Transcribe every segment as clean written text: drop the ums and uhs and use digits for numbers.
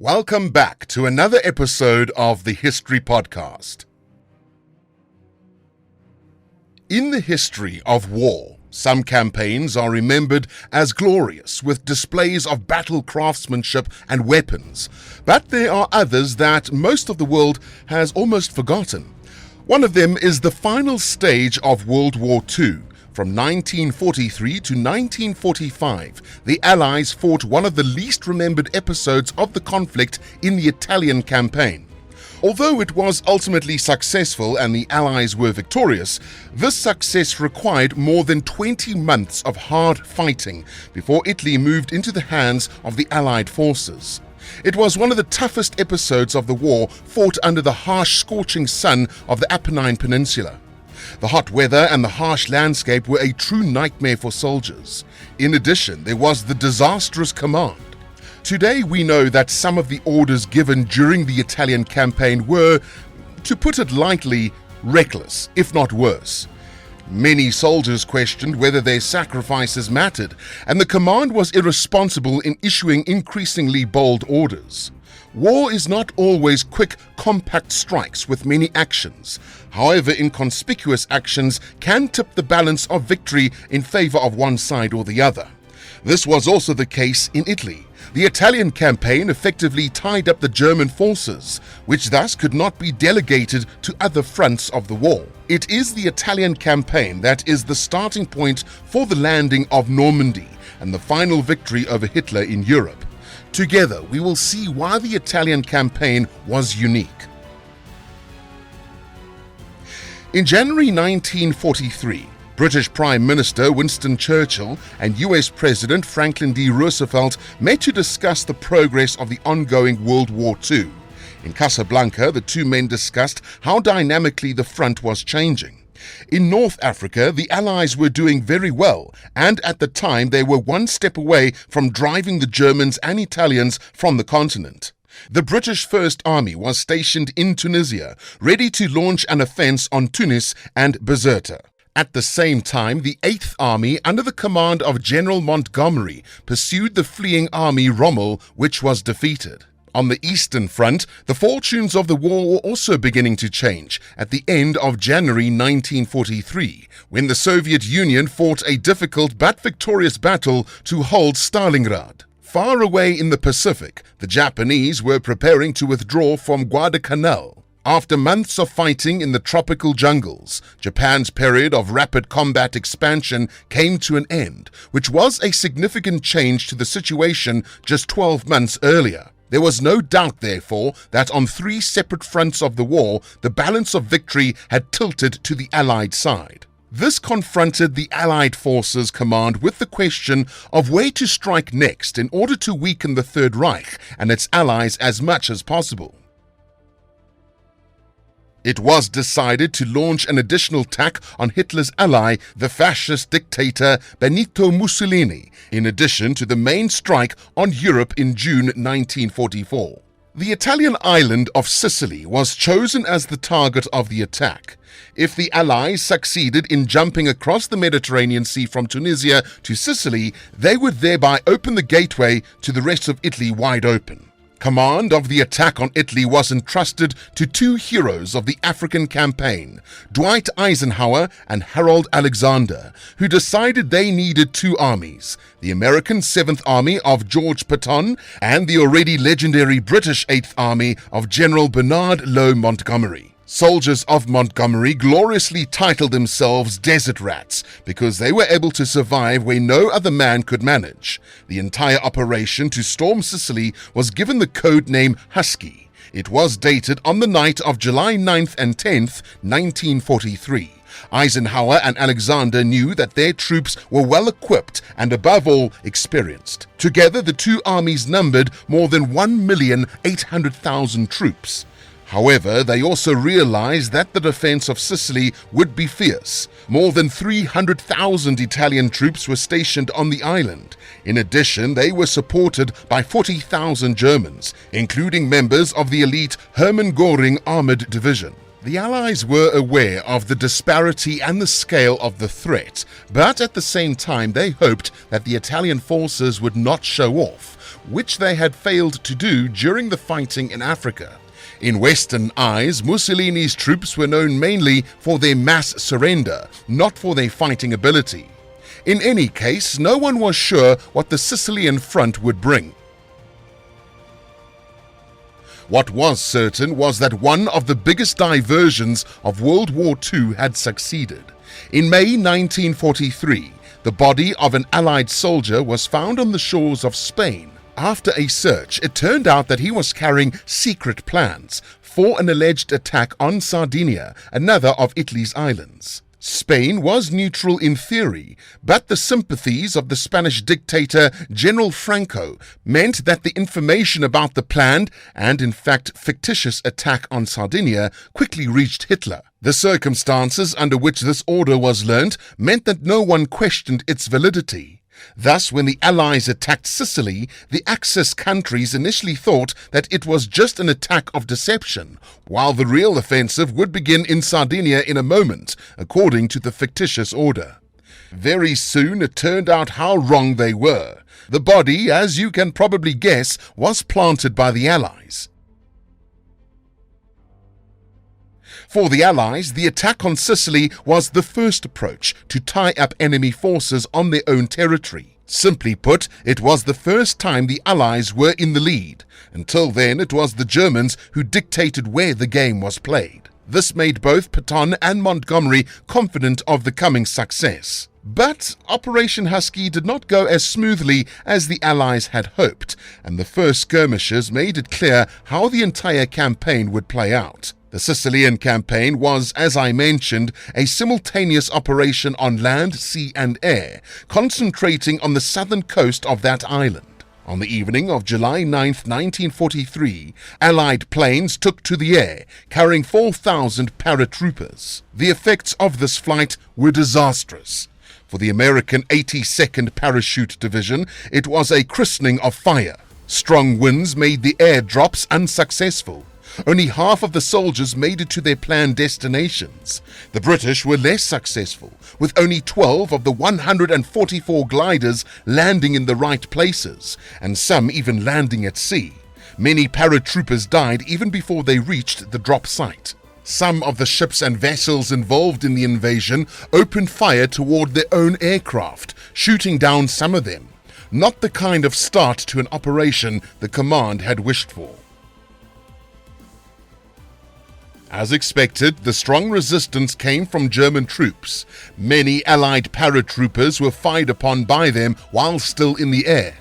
Welcome back to another episode of the History Podcast. In the history of war, some campaigns are remembered as glorious with displays of battle craftsmanship and weapons, but there are others that most of the world has almost forgotten. One of them is the final stage of World War II. From 1943 to 1945, the Allies fought one of the least remembered episodes of the conflict in the Italian campaign. Although it was ultimately successful and the Allies were victorious, this success required more than 20 months of hard fighting before Italy moved into the hands of the Allied forces. It was one of the toughest episodes of the war, fought under the harsh, scorching sun of the Apennine Peninsula. The hot weather and the harsh landscape were a true nightmare for soldiers. In addition, there was the disastrous command. Today we know that some of the orders given during the Italian campaign were, to put it lightly, reckless, if not worse. Many soldiers questioned whether their sacrifices mattered, and the command was irresponsible in issuing increasingly bold orders. War is not always quick, compact strikes with many actions. However, inconspicuous actions can tip the balance of victory in favor of one side or the other. This was also the case in Italy. The Italian campaign effectively tied up the German forces, which thus could not be delegated to other fronts of the war. It is the Italian campaign that is the starting point for the landing of Normandy and the final victory over Hitler in Europe. Together, we will see why the Italian campaign was unique. In January 1943, British Prime Minister Winston Churchill and US President Franklin D. Roosevelt met to discuss the progress of the ongoing World War II. In Casablanca, the two men discussed how dynamically the front was changing. In North Africa, the Allies were doing very well, and at the time they were one step away from driving the Germans and Italians from the continent. The British First Army was stationed in Tunisia, ready to launch an offense on Tunis and Bizerta. At the same time, the Eighth Army, under the command of General Montgomery, pursued the fleeing army Rommel, which was defeated. On the Eastern Front, the fortunes of the war were also beginning to change at the end of January 1943, when the Soviet Union fought a difficult but victorious battle to hold Stalingrad. Far away in the Pacific, the Japanese were preparing to withdraw from Guadalcanal. After months of fighting in the tropical jungles, Japan's period of rapid combat expansion came to an end, which was a significant change to the situation just 12 months earlier. There was no doubt, therefore, that on three separate fronts of the war, the balance of victory had tilted to the Allied side. This confronted the Allied forces command with the question of where to strike next in order to weaken the Third Reich and its allies as much as possible. It was decided to launch an additional attack on Hitler's ally, the fascist dictator Benito Mussolini, in addition to the main strike on Europe in June 1944. The Italian island of Sicily was chosen as the target of the attack. If the Allies succeeded in jumping across the Mediterranean Sea from Tunisia to Sicily, they would thereby open the gateway to the rest of Italy wide open. Command of the attack on Italy was entrusted to two heroes of the African campaign, Dwight Eisenhower and Harold Alexander, who decided they needed two armies, the American 7th Army of George Patton and the already legendary British 8th Army of General Bernard Law Montgomery. Soldiers of Montgomery gloriously titled themselves Desert Rats because they were able to survive where no other man could manage. The entire operation to storm Sicily was given the code name Husky. It was dated on the night of July 9th and 10th, 1943. Eisenhower and Alexander knew that their troops were well equipped and above all experienced. Together, the two armies numbered more than 1,800,000 troops. However, they also realized that the defense of Sicily would be fierce. More than 300,000 Italian troops were stationed on the island. In addition, they were supported by 40,000 Germans, including members of the elite Hermann Göring Armored Division. The Allies were aware of the disparity and the scale of the threat, but at the same time they hoped that the Italian forces would not show off. which they had failed to do during the fighting in Africa. In Western eyes, Mussolini's troops were known mainly for their mass surrender, not for their fighting ability. In any case, no one was sure what the Sicilian front would bring. What was certain was that one of the biggest diversions of World War II had succeeded. In May 1943, the body of an Allied soldier was found on the shores of Spain. After a search, it turned out that he was carrying secret plans for an alleged attack on Sardinia, another of Italy's islands. Spain was neutral in theory, but the sympathies of the Spanish dictator General Franco meant that the information about the planned and in fact fictitious attack on Sardinia quickly reached Hitler. The circumstances under which this order was learnt meant that no one questioned its validity. Thus, when the Allies attacked Sicily, the Axis countries initially thought that it was just an attack of deception, while the real offensive would begin in Sardinia in a moment, according to the fictitious order. Very soon it turned out how wrong they were. The body, as you can probably guess, was planted by the Allies. For the Allies, the attack on Sicily was the first approach to tie up enemy forces on their own territory. Simply put, it was the first time the Allies were in the lead. Until then, it was the Germans who dictated where the game was played. This made both Patton and Montgomery confident of the coming success. But Operation Husky did not go as smoothly as the Allies had hoped, and the first skirmishes made it clear how the entire campaign would play out. The Sicilian campaign was, as I mentioned, a simultaneous operation on land, sea and air, concentrating on the southern coast of that island. On the evening of July 9, 1943, Allied planes took to the air, carrying 4,000 paratroopers. The effects of this flight were disastrous. For the American 82nd Parachute Division, it was a christening of fire. Strong winds made the air drops unsuccessful. Only half of the soldiers made it to their planned destinations. The British were less successful, with only 12 of the 144 gliders landing in the right places, and some even landing at sea. Many paratroopers died even before they reached the drop site. Some of the ships and vessels involved in the invasion opened fire toward their own aircraft, shooting down some of them. Not the kind of start to an operation the command had wished for. As expected, the strong resistance came from German troops. Many Allied paratroopers were fired upon by them while still in the air.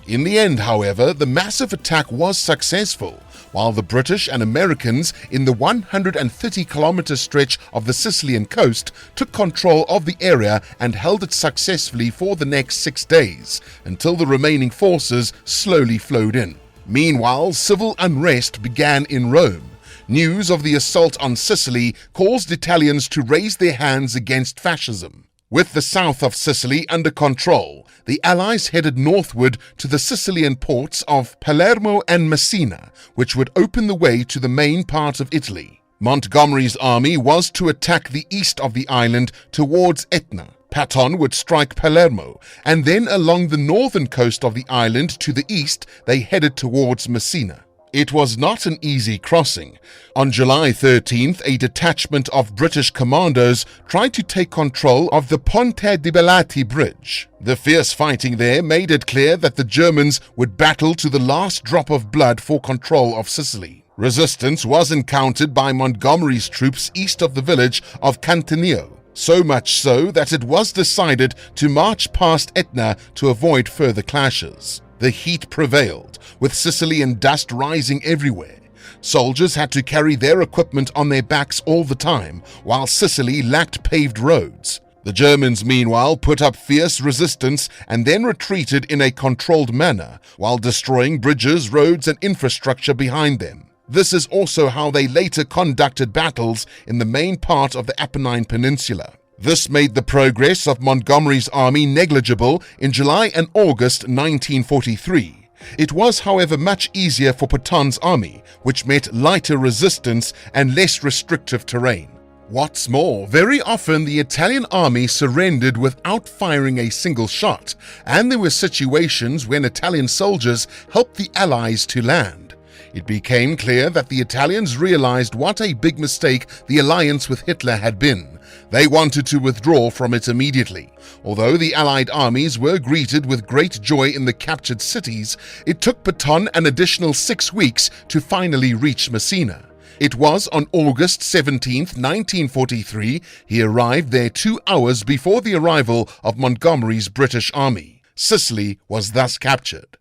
In the end, however, the massive attack was successful, while the British and Americans in the 130-kilometer stretch of the Sicilian coast took control of the area and held it successfully for the next 6 days, until the remaining forces slowly flowed in. Meanwhile, civil unrest began in Rome. News of the assault on Sicily caused Italians to raise their hands against fascism. With the south of Sicily under control, the Allies headed northward to the Sicilian ports of Palermo and Messina, which would open the way to the main part of Italy. Montgomery's army was to attack the east of the island towards Etna. Patton would strike Palermo, and then along the northern coast of the island to the east, they headed towards Messina. It was not an easy crossing. On July 13th, a detachment of British commandos tried to take control of the Ponte di Bellati bridge. The fierce fighting there made it clear that the Germans would battle to the last drop of blood for control of Sicily. Resistance was encountered by Montgomery's troops east of the village of Cantaneo, so much so that it was decided to march past Etna to avoid further clashes. The heat prevailed, with Sicilian dust rising everywhere. Soldiers had to carry their equipment on their backs all the time, while Sicily lacked paved roads. The Germans, meanwhile, put up fierce resistance and then retreated in a controlled manner, while destroying bridges, roads, and infrastructure behind them. This is also how they later conducted battles in the main part of the Apennine Peninsula. This made the progress of Montgomery's army negligible in July and August 1943. It was, however, much easier for Patton's army, which met lighter resistance and less restrictive terrain. What's more, very often the Italian army surrendered without firing a single shot, and there were situations when Italian soldiers helped the Allies to land. It became clear that the Italians realized what a big mistake the alliance with Hitler had been. They wanted to withdraw from it immediately. Although the Allied armies were greeted with great joy in the captured cities, it took Pétain an additional 6 weeks to finally reach Messina. It was on August 17, 1943, he arrived there 2 hours before the arrival of Montgomery's British army. Sicily was thus captured.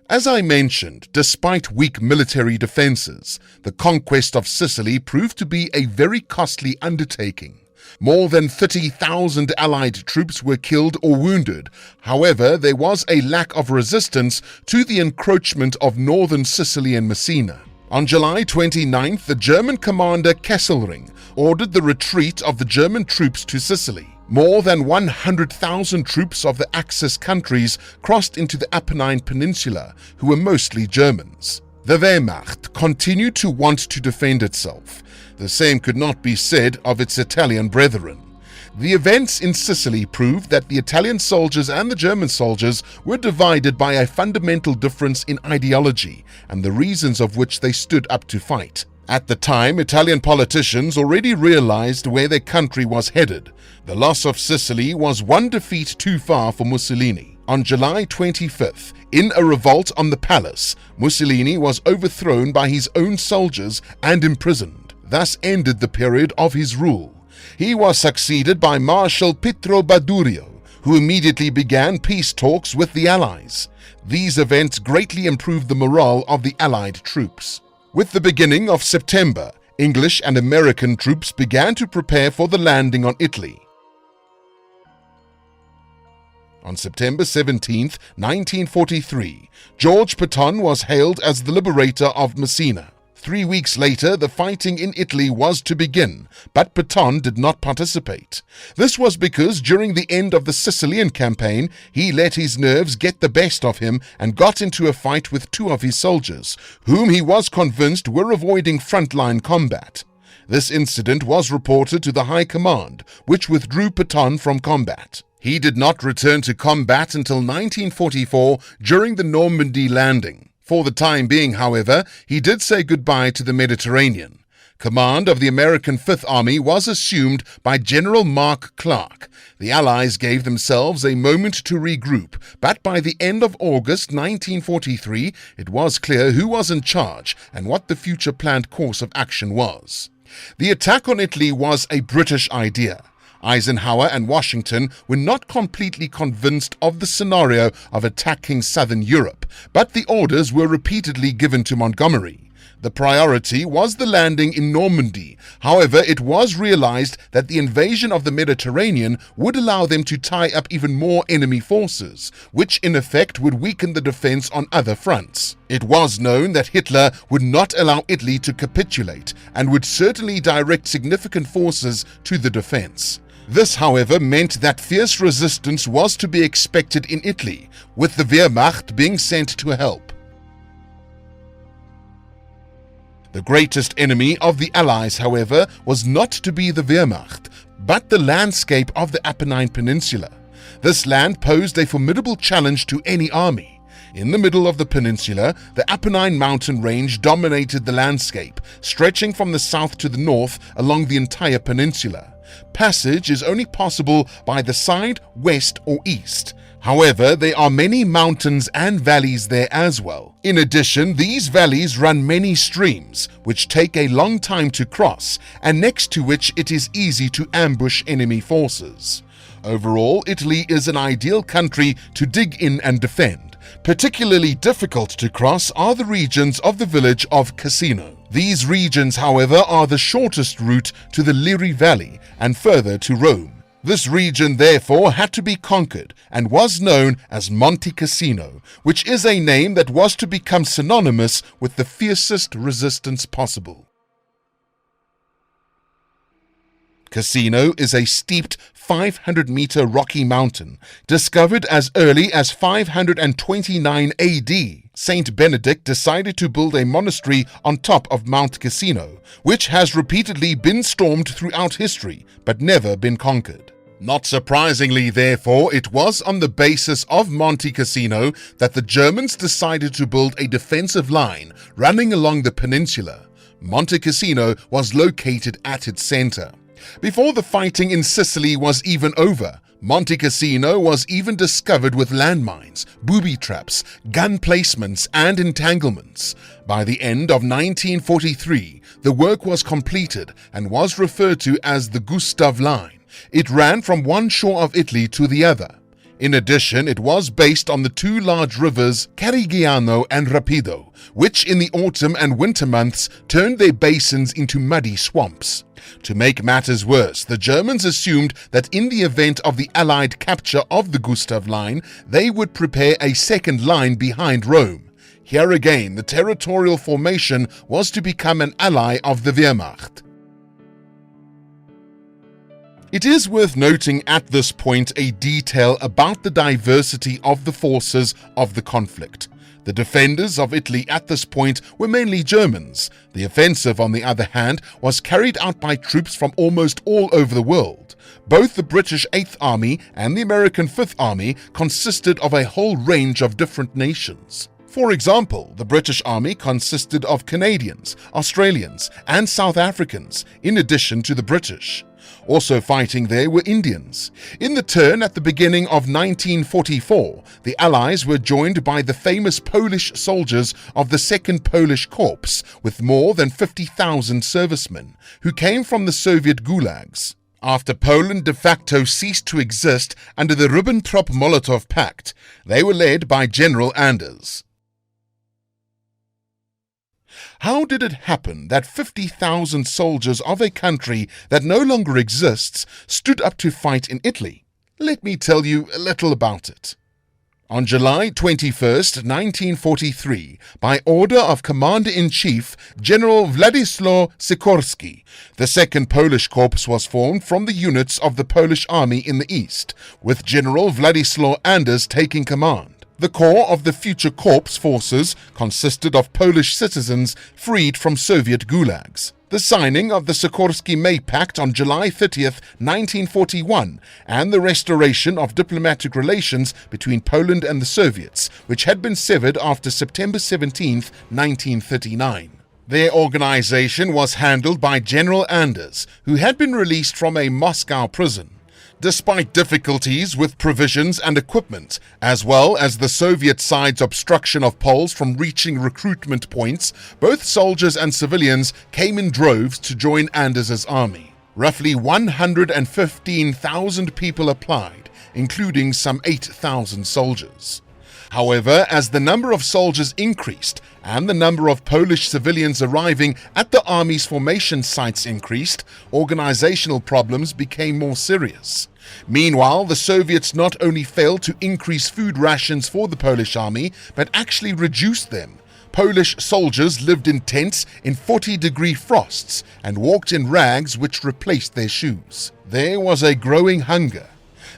As I mentioned, despite weak military defenses, the conquest of Sicily proved to be a very costly undertaking. More than 30,000 Allied troops were killed or wounded. However, there was a lack of resistance to the encroachment of northern Sicily and Messina. On July 29th, the German commander Kesselring ordered the retreat of the German troops to Sicily. More than 100,000 troops of the Axis countries crossed into the Apennine Peninsula, who were mostly Germans. The Wehrmacht continued to want to defend itself. The same could not be said of its Italian brethren. The events in Sicily proved that the Italian soldiers and the German soldiers were divided by a fundamental difference in ideology and the reasons of which they stood up to fight. At the time, Italian politicians already realized where their country was headed. The loss of Sicily was one defeat too far for Mussolini. On July 25th, in a revolt on the palace, Mussolini was overthrown by his own soldiers and imprisoned. Thus ended the period of his rule. He was succeeded by Marshal Pietro Badoglio, who immediately began peace talks with the Allies. These events greatly improved the morale of the Allied troops. With the beginning of September, English and American troops began to prepare for the landing on Italy. On September 17, 1943, George Pétain was hailed as the liberator of Messina. 3 weeks later, the fighting in Italy was to begin, but Pétain did not participate. This was because during the end of the Sicilian campaign, he let his nerves get the best of him and got into a fight with 2 of his soldiers, whom he was convinced were avoiding frontline combat. This incident was reported to the High Command, which withdrew Pétain from combat. He did not return to combat until 1944 during the Normandy landing. For the time being, however, he did say goodbye to the Mediterranean. Command of the American Fifth Army was assumed by General Mark Clark. The Allies gave themselves a moment to regroup, but by the end of August 1943, it was clear who was in charge and what the future planned course of action was. The attack on Italy was a British idea. Eisenhower and Washington were not completely convinced of the scenario of attacking southern Europe, but the orders were repeatedly given to Montgomery. The priority was the landing in Normandy. However, it was realized that the invasion of the Mediterranean would allow them to tie up even more enemy forces, which in effect would weaken the defense on other fronts. It was known that Hitler would not allow Italy to capitulate and would certainly direct significant forces to the defense. This, however, meant that fierce resistance was to be expected in Italy, with the Wehrmacht being sent to help. The greatest enemy of the Allies, however, was not to be the Wehrmacht, but the landscape of the Apennine Peninsula. This land posed a formidable challenge to any army. In the middle of the peninsula, the Apennine mountain range dominated the landscape, stretching from the south to the north along the entire peninsula. Passage is only possible by the side, west or east. However, there are many mountains and valleys there as well. In addition, these valleys run many streams, which take a long time to cross, and next to which it is easy to ambush enemy forces. Overall, Italy is an ideal country to dig in and defend. Particularly difficult to cross are the regions of the village of Cassino. These regions, however, are the shortest route to the Liri Valley and further to Rome. This region, therefore, had to be conquered and was known as Monte Cassino, which is a name that was to become synonymous with the fiercest resistance possible. Cassino is a steeped 500-meter rocky mountain, discovered as early as 529 AD. Saint Benedict decided to build a monastery on top of Monte Cassino, which has repeatedly been stormed throughout history but never been conquered. Not surprisingly, therefore, it was on the basis of Monte Cassino that the Germans decided to build a defensive line running along the peninsula. Monte Cassino was located at its center. Before the fighting in Sicily was even over, Monte Cassino was even discovered with landmines, booby traps, gun placements, and entanglements. By the end of 1943, the work was completed and was referred to as the Gustav Line. It ran from one shore of Italy to the other. In addition, it was based on the two large rivers Carigliano and Rapido, which in the autumn and winter months turned their basins into muddy swamps. To make matters worse, the Germans assumed that in the event of the Allied capture of the Gustav Line, they would prepare a second line behind Rome. Here again, the territorial formation was to become an ally of the Wehrmacht. It is worth noting at this point a detail about the diversity of the forces of the conflict. The defenders of Italy at this point were mainly Germans. The offensive, on the other hand, was carried out by troops from almost all over the world. Both the British 8th Army and the American 5th Army consisted of a whole range of different nations. For example, the British Army consisted of Canadians, Australians, and South Africans, in addition to the British. Also fighting there were Indians. In the turn at the beginning of 1944, the Allies were joined by the famous Polish soldiers of the 2nd Polish Corps, with more than 50,000 servicemen, who came from the Soviet gulags. After Poland de facto ceased to exist under the Ribbentrop-Molotov Pact, they were led by General Anders. How did it happen that 50,000 soldiers of a country that no longer exists stood up to fight in Italy? Let me tell you a little about it. On July 21, 1943, by order of Commander-in-Chief General Władysław Sikorski, the 2nd Polish Corps was formed from the units of the Polish Army in the east, with General Władysław Anders taking command. The core of the future Corps forces consisted of Polish citizens freed from Soviet gulags. The signing of the Sikorski-May Pact on July 30, 1941, and the restoration of diplomatic relations between Poland and the Soviets, which had been severed after September 17, 1939. Their organization was handled by General Anders, who had been released from a Moscow prison. Despite difficulties with provisions and equipment, as well as the Soviet side's obstruction of Poles from reaching recruitment points, both soldiers and civilians came in droves to join Anders's army. Roughly 115,000 people applied, including some 8,000 soldiers. However, as the number of soldiers increased and the number of Polish civilians arriving at the army's formation sites increased, organizational problems became more serious. Meanwhile, the Soviets not only failed to increase food rations for the Polish army, but actually reduced them. Polish soldiers lived in tents in 40-degree frosts and walked in rags which replaced their shoes. There was a growing hunger.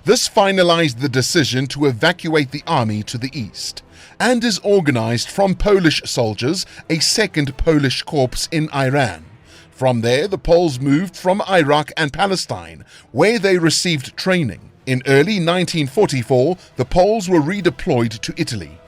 This finalized the decision to evacuate the army to the east. Anders organized from Polish soldiers a 2nd Polish Corps in Iran. From there, the Poles moved from Iraq and Palestine, where they received training. In early 1944, the Poles were redeployed to Italy.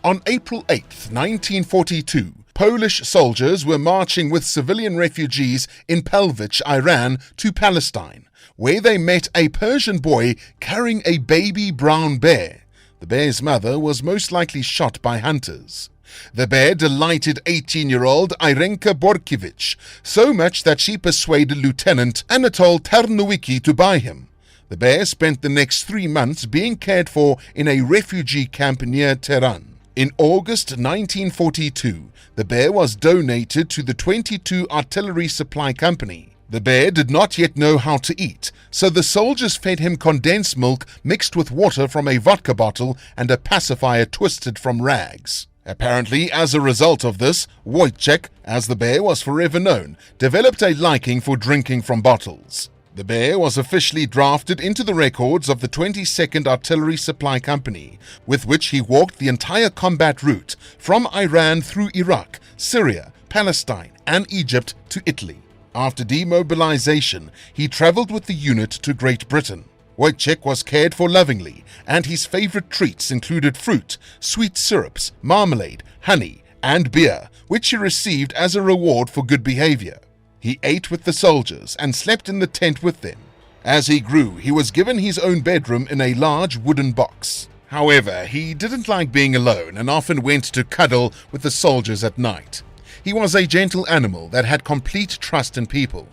On April 8, 1942, Polish soldiers were marching with civilian refugees in Pelvich, Iran, to Palestine, where they met a Persian boy carrying a baby brown bear. The bear's mother was most likely shot by hunters. The bear delighted 18-year-old Irenka Borkiewicz so much that she persuaded Lieutenant Anatol Tarnowicki to buy him. The bear spent the next 3 months being cared for in a refugee camp near Tehran. In August 1942, the bear was donated to the 22 Artillery Supply Company. The bear did not yet know how to eat, so the soldiers fed him condensed milk mixed with water from a vodka bottle and a pacifier twisted from rags. Apparently, as a result of this, Wojciech, as the bear was forever known, developed a liking for drinking from bottles. The Bear was officially drafted into the records of the 22nd Artillery Supply Company, with which he walked the entire combat route from Iran through Iraq, Syria, Palestine, and Egypt to Italy. After demobilization, he traveled with the unit to Great Britain. Wojciech was cared for lovingly, and his favorite treats included fruit, sweet syrups, marmalade, honey, and beer, which he received as a reward for good behavior. He ate with the soldiers and slept in the tent with them. As he grew, he was given his own bedroom in a large wooden box. However, he didn't like being alone and often went to cuddle with the soldiers at night. He was a gentle animal that had complete trust in people.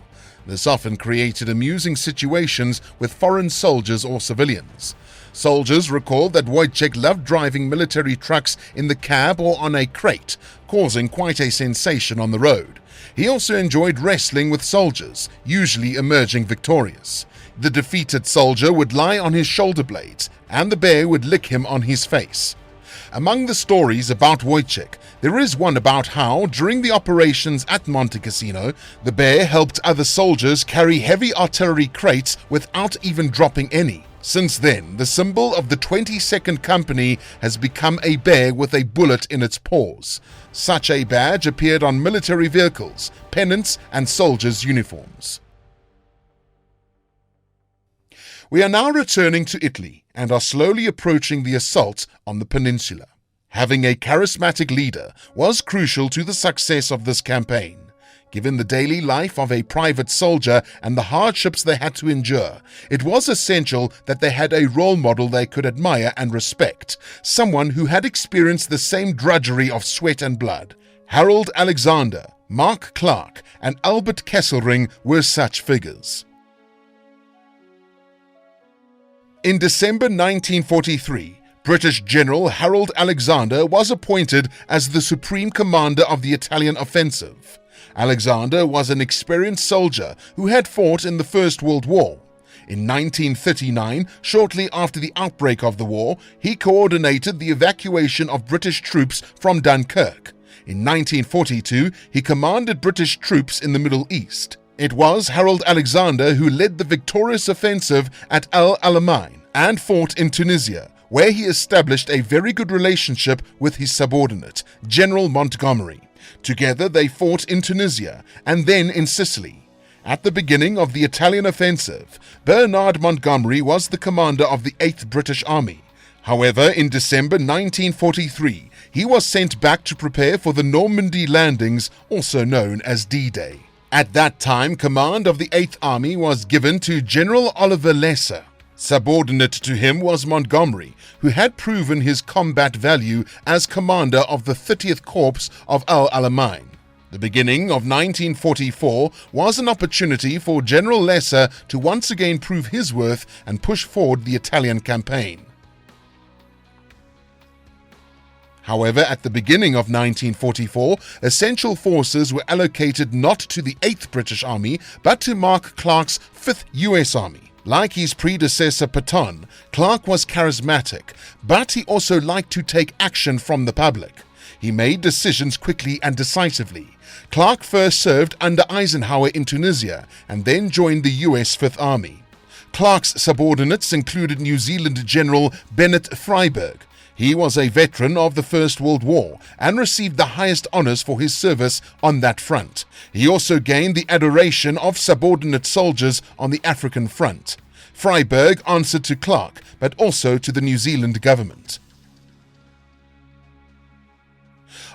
This often created amusing situations with foreign soldiers or civilians. Soldiers recalled that Wojciech loved driving military trucks in the cab or on a crate, causing quite a sensation on the road. He also enjoyed wrestling with soldiers, usually emerging victorious. The defeated soldier would lie on his shoulder blades, and the bear would lick him on his face. Among the stories about Wojciech, there is one about how, during the operations at Monte Cassino, the bear helped other soldiers carry heavy artillery crates without even dropping any. Since then, the symbol of the 22nd Company has become a bear with a bullet in its paws. Such a badge appeared on military vehicles, pennants, and soldiers' uniforms. We are now returning to Italy and are slowly approaching the assault on the peninsula. Having a charismatic leader was crucial to the success of this campaign. Given the daily life of a private soldier and the hardships they had to endure, it was essential that they had a role model they could admire and respect, someone who had experienced the same drudgery of sweat and blood. Harold Alexander, Mark Clark, and Albert Kesselring were such figures. In December 1943, British General Harold Alexander was appointed as the supreme commander of the Italian offensive. Alexander was an experienced soldier who had fought in the First World War. In 1939, shortly after the outbreak of the war, he coordinated the evacuation of British troops from Dunkirk. In 1942, he commanded British troops in the Middle East. It was Harold Alexander who led the victorious offensive at El Alamein and fought in Tunisia, where he established a very good relationship with his subordinate, General Montgomery. Together they fought in Tunisia and then in Sicily. At the beginning of the Italian offensive, Bernard Montgomery was the commander of the 8th British Army. However, in December 1943, he was sent back to prepare for the Normandy landings, also known as D-Day. At that time, command of the 8th Army was given to General Oliver Lesser. Subordinate to him was Montgomery, who had proven his combat value as commander of the 30th Corps of El Alamein. The beginning of 1944 was an opportunity for General Lesser to once again prove his worth and push forward the Italian campaign. However, at the beginning of 1944, essential forces were allocated not to the 8th British Army, but to Mark Clark's 5th US Army. Like his predecessor Patton, Clark was charismatic, but he also liked to take action from the public. He made decisions quickly and decisively. Clark first served under Eisenhower in Tunisia and then joined the US 5th Army. Clark's subordinates included New Zealand General Bennett Freyberg. He was a veteran of the First World War and received the highest honors for his service on that front. He also gained the adoration of subordinate soldiers on the African front. Freyberg answered to Clark, but also to the New Zealand government.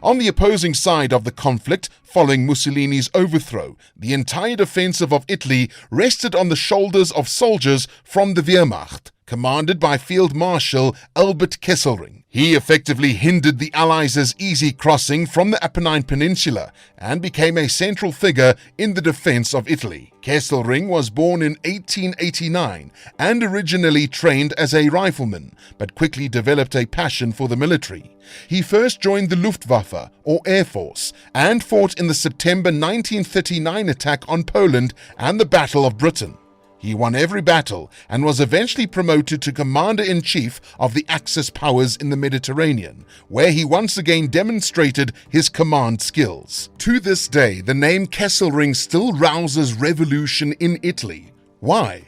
On the opposing side of the conflict, following Mussolini's overthrow, the entire defensive of Italy rested on the shoulders of soldiers from the Wehrmacht, commanded by Field Marshal Albert Kesselring. He effectively hindered the Allies' easy crossing from the Apennine Peninsula and became a central figure in the defense of Italy. Kesselring was born in 1889 and originally trained as a rifleman, but quickly developed a passion for the military. He first joined the Luftwaffe, or Air Force, and fought in the September 1939 attack on Poland and the Battle of Britain. He won every battle and was eventually promoted to Commander-in-Chief of the Axis powers in the Mediterranean, where he once again demonstrated his command skills. To this day, the name Kesselring still rouses revolution in Italy. Why?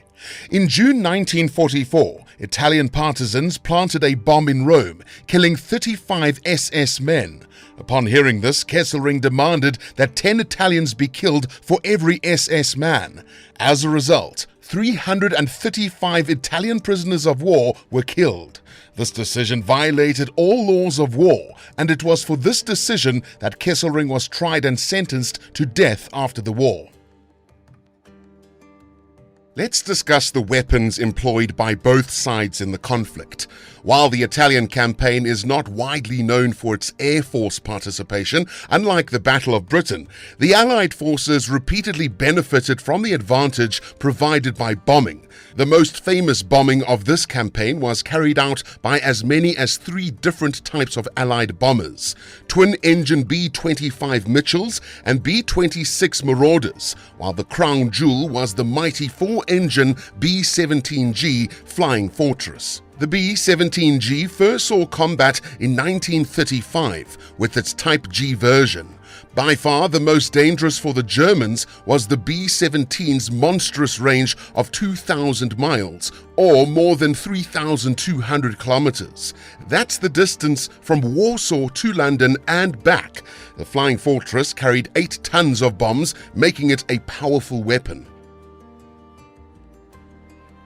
In June 1944, Italian partisans planted a bomb in Rome, killing 35 SS men. Upon hearing this, Kesselring demanded that 10 Italians be killed for every SS man. As a result, 335 Italian prisoners of war were killed. This decision violated all laws of war, and it was for this decision that Kesselring was tried and sentenced to death after the war. Let's discuss the weapons employed by both sides in the conflict. While the Italian campaign is not widely known for its air force participation, unlike the Battle of Britain, the Allied forces repeatedly benefited from the advantage provided by bombing. The most famous bombing of this campaign was carried out by as many as 3 different types of Allied bombers: twin-engine B-25 Mitchells and B-26 Marauders, while the crown jewel was the mighty 4-engine B-17G Flying Fortress. The B-17G first saw combat in 1935 with its Type G version. By far the most dangerous for the Germans was the B-17's monstrous range of 2,000 miles, or more than 3,200 kilometers. That's the distance from Warsaw to London and back. The Flying Fortress carried 8 tons of bombs, making it a powerful weapon.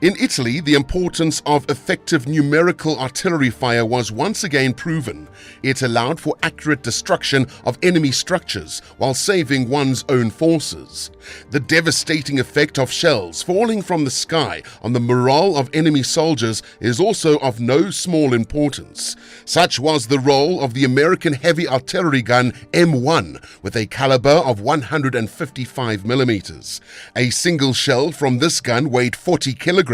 In Italy, the importance of effective numerical artillery fire was once again proven. It allowed for accurate destruction of enemy structures while saving one's own forces. The devastating effect of shells falling from the sky on the morale of enemy soldiers is also of no small importance. Such was the role of the American heavy artillery gun M1 with a caliber of 155 millimeters. A single shell from this gun weighed 40 kilograms,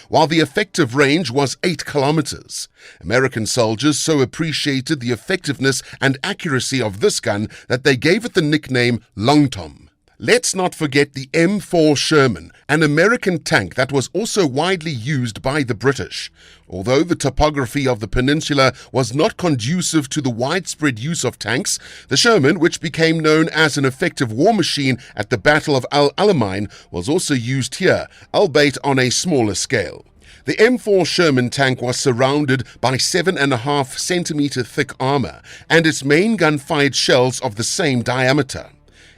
while the effective range was 8 kilometers. American soldiers so appreciated the effectiveness and accuracy of this gun that they gave it the nickname Long Tom. Let's not forget the M4 Sherman, an American tank that was also widely used by the British. Although the topography of the peninsula was not conducive to the widespread use of tanks, the Sherman, which became known as an effective war machine at the Battle of El Alamein, was also used here, albeit on a smaller scale. The M4 Sherman tank was surrounded by 7.5 centimeter thick armor, and its main gun fired shells of the same diameter.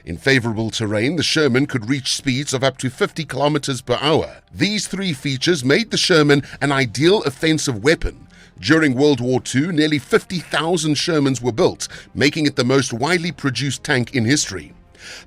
In favorable terrain, the Sherman could reach speeds of up to 50 kilometers per hour. These 3 features made the Sherman an ideal offensive weapon. During World War II, nearly 50,000 Shermans were built, making it the most widely produced tank in history.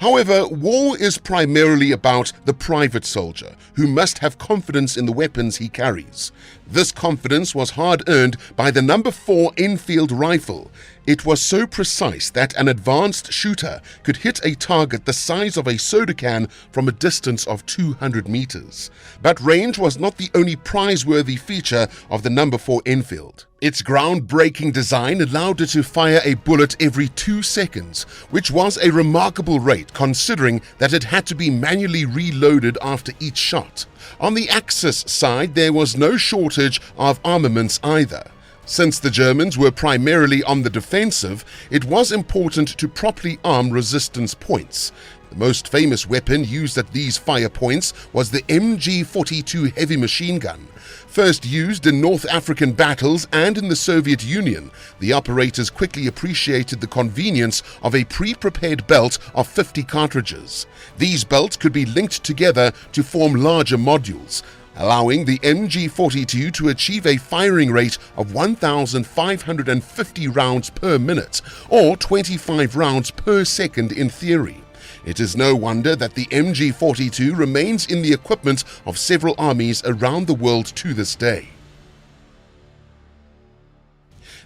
However, war is primarily about the private soldier, who must have confidence in the weapons he carries. This confidence was hard-earned by the No. 4 Enfield rifle. It was so precise that an advanced shooter could hit a target the size of a soda can from a distance of 200 meters. But range was not the only prize-worthy feature of the No. 4 Enfield. Its groundbreaking design allowed it to fire a bullet every 2 seconds, which was a remarkable rate considering that it had to be manually reloaded after each shot. On the Axis side, there was no shortage of armaments either. Since the Germans were primarily on the defensive, it was important to properly arm resistance points. The most famous weapon used at these fire points was the MG-42 heavy machine gun. First used in North African battles and in the Soviet Union, the operators quickly appreciated the convenience of a pre-prepared belt of 50 cartridges. These belts could be linked together to form larger modules, allowing the MG-42 to achieve a firing rate of 1,550 rounds per minute, or 25 rounds per second in theory. It is no wonder that the MG-42 remains in the equipment of several armies around the world to this day.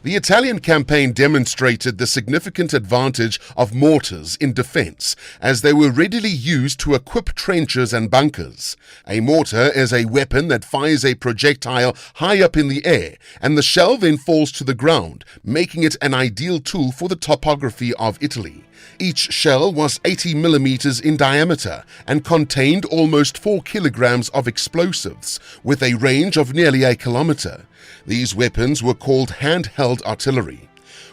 The Italian campaign demonstrated the significant advantage of mortars in defense, as they were readily used to equip trenches and bunkers. A mortar is a weapon that fires a projectile high up in the air, and the shell then falls to the ground, making it an ideal tool for the topography of Italy. Each shell was 80 millimeters in diameter and contained almost 4 kilograms of explosives, with a range of nearly a kilometer. These weapons were called handheld artillery.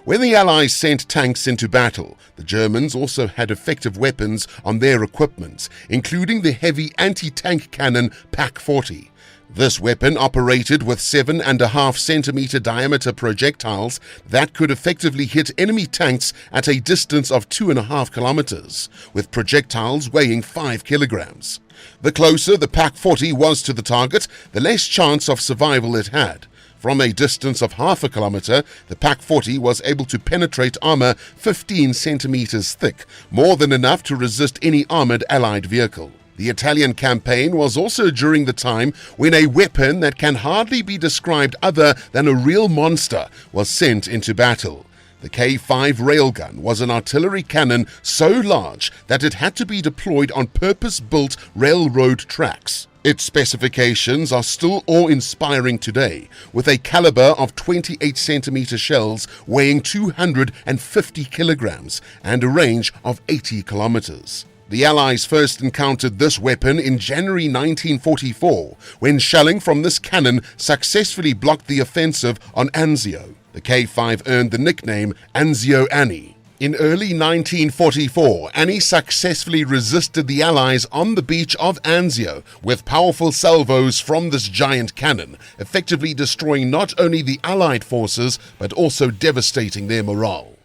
When the Allies sent tanks into battle, the Germans also had effective weapons on their equipment, including the heavy anti-tank cannon Pak-40. This weapon operated with 7.5 centimeter diameter projectiles that could effectively hit enemy tanks at a distance of 2.5 kilometers, with projectiles weighing 5 kilograms. The closer the Pak-40 was to the target, the less chance of survival it had. From a distance of 0.5 kilometer, the Pak-40 was able to penetrate armor 15 centimeters thick, more than enough to resist any armored Allied vehicle. The Italian campaign was also during the time when a weapon that can hardly be described other than a real monster was sent into battle. The K5 railgun was an artillery cannon so large that it had to be deployed on purpose-built railroad tracks. Its specifications are still awe-inspiring today, with a caliber of 28 centimeter shells weighing 250 kilograms and a range of 80 kilometers. The Allies first encountered this weapon in January 1944, when shelling from this cannon successfully blocked the offensive on Anzio. The K5 earned the nickname Anzio Annie. In early 1944, Annie successfully resisted the Allies on the beach of Anzio with powerful salvos from this giant cannon, effectively destroying not only the Allied forces but also devastating their morale.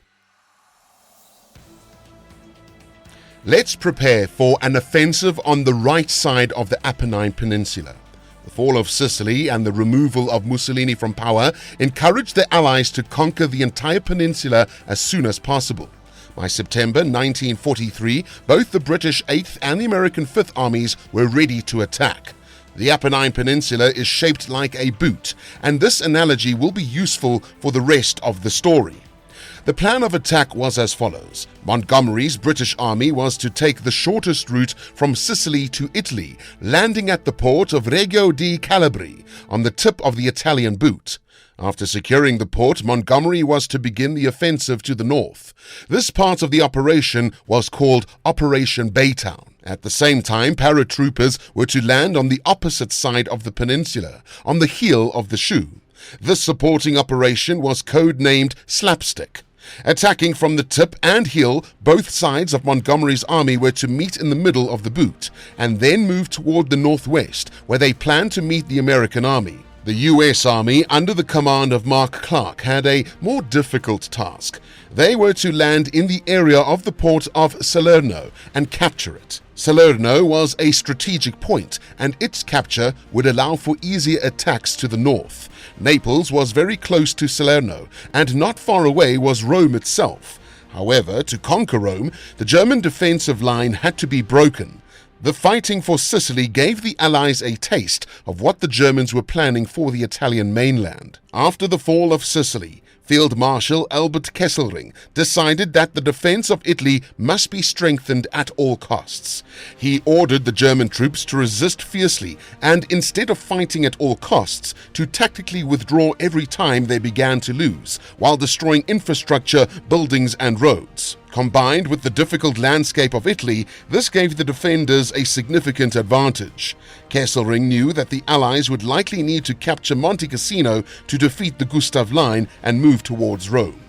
Let's prepare for an offensive on the right side of the Apennine Peninsula. The fall of Sicily and the removal of Mussolini from power encouraged the Allies to conquer the entire peninsula as soon as possible. By September 1943, both the British 8th and the American 5th Armies were ready to attack. The Apennine Peninsula is shaped like a boot, and this analogy will be useful for the rest of the story. The plan of attack was as follows. Montgomery's British army was to take the shortest route from Sicily to Italy, landing at the port of Reggio di Calabria on the tip of the Italian boot. After securing the port, Montgomery was to begin the offensive to the north. This part of the operation was called Operation Baytown. At the same time, paratroopers were to land on the opposite side of the peninsula, on the heel of the shoe. This supporting operation was codenamed Slapstick. Attacking from the tip and heel, both sides of Montgomery's army were to meet in the middle of the boot, and then move toward the northwest, where they planned to meet the American army. The U.S. Army, under the command of Mark Clark, had a more difficult task. They were to land in the area of the port of Salerno and capture it. Salerno was a strategic point, and its capture would allow for easier attacks to the north. Naples was very close to Salerno, and not far away was Rome itself. However, to conquer Rome, the German defensive line had to be broken. The fighting for Sicily gave the Allies a taste of what the Germans were planning for the Italian mainland. After the fall of Sicily, Field Marshal Albert Kesselring decided that the defense of Italy must be strengthened at all costs. He ordered the German troops to resist fiercely and, instead of fighting at all costs, to tactically withdraw every time they began to lose, while destroying infrastructure, buildings and roads. Combined with the difficult landscape of Italy, this gave the defenders a significant advantage. Kesselring knew that the Allies would likely need to capture Monte Cassino to defeat the Gustav Line and move towards Rome.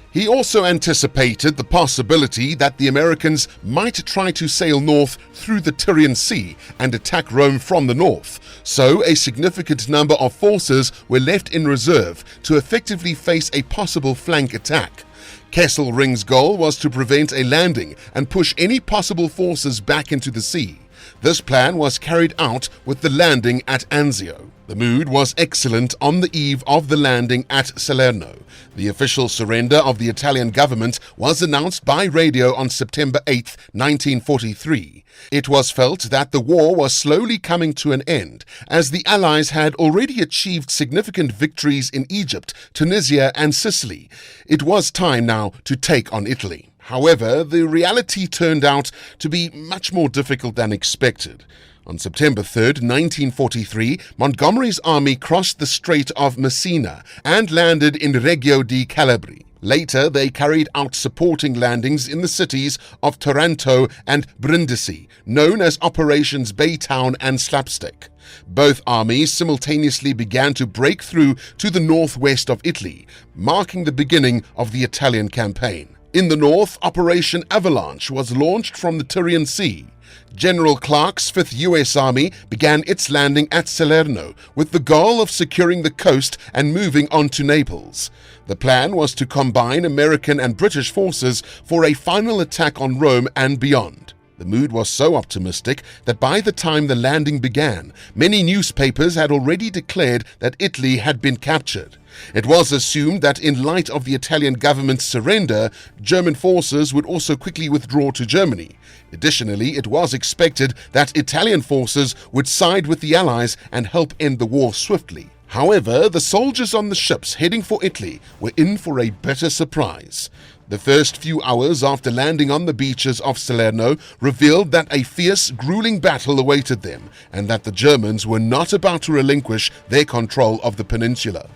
He also anticipated the possibility that the Americans might try to sail north through the Tyrrhenian Sea and attack Rome from the north, so a significant number of forces were left in reserve to effectively face a possible flank attack. Kesselring's goal was to prevent a landing and push any possible forces back into the sea. This plan was carried out with the landing at Anzio. The mood was excellent on the eve of the landing at Salerno. The official surrender of the Italian government was announced by radio on September 8, 1943. It was felt that the war was slowly coming to an end, as the Allies had already achieved significant victories in Egypt, Tunisia and Sicily. It was time now to take on Italy. However, the reality turned out to be much more difficult than expected. On September 3, 1943, Montgomery's army crossed the Strait of Messina and landed in Reggio di Calabria. Later, they carried out supporting landings in the cities of Taranto and Brindisi, known as Operations Baytown and Slapstick. Both armies simultaneously began to break through to the northwest of Italy, marking the beginning of the Italian campaign. In the north, Operation Avalanche was launched from the Tyrrhenian Sea. General Clark's 5th U.S. Army began its landing at Salerno with the goal of securing the coast and moving on to Naples. The plan was to combine American and British forces for a final attack on Rome and beyond. The mood was so optimistic that by the time the landing began, many newspapers had already declared that Italy had been captured. It was assumed that in light of the Italian government's surrender, German forces would also quickly withdraw to Germany. Additionally, it was expected that Italian forces would side with the Allies and help end the war swiftly. However, the soldiers on the ships heading for Italy were in for a bitter surprise. The first few hours after landing on the beaches of Salerno revealed that a fierce, grueling battle awaited them, and that the Germans were not about to relinquish their control of the peninsula.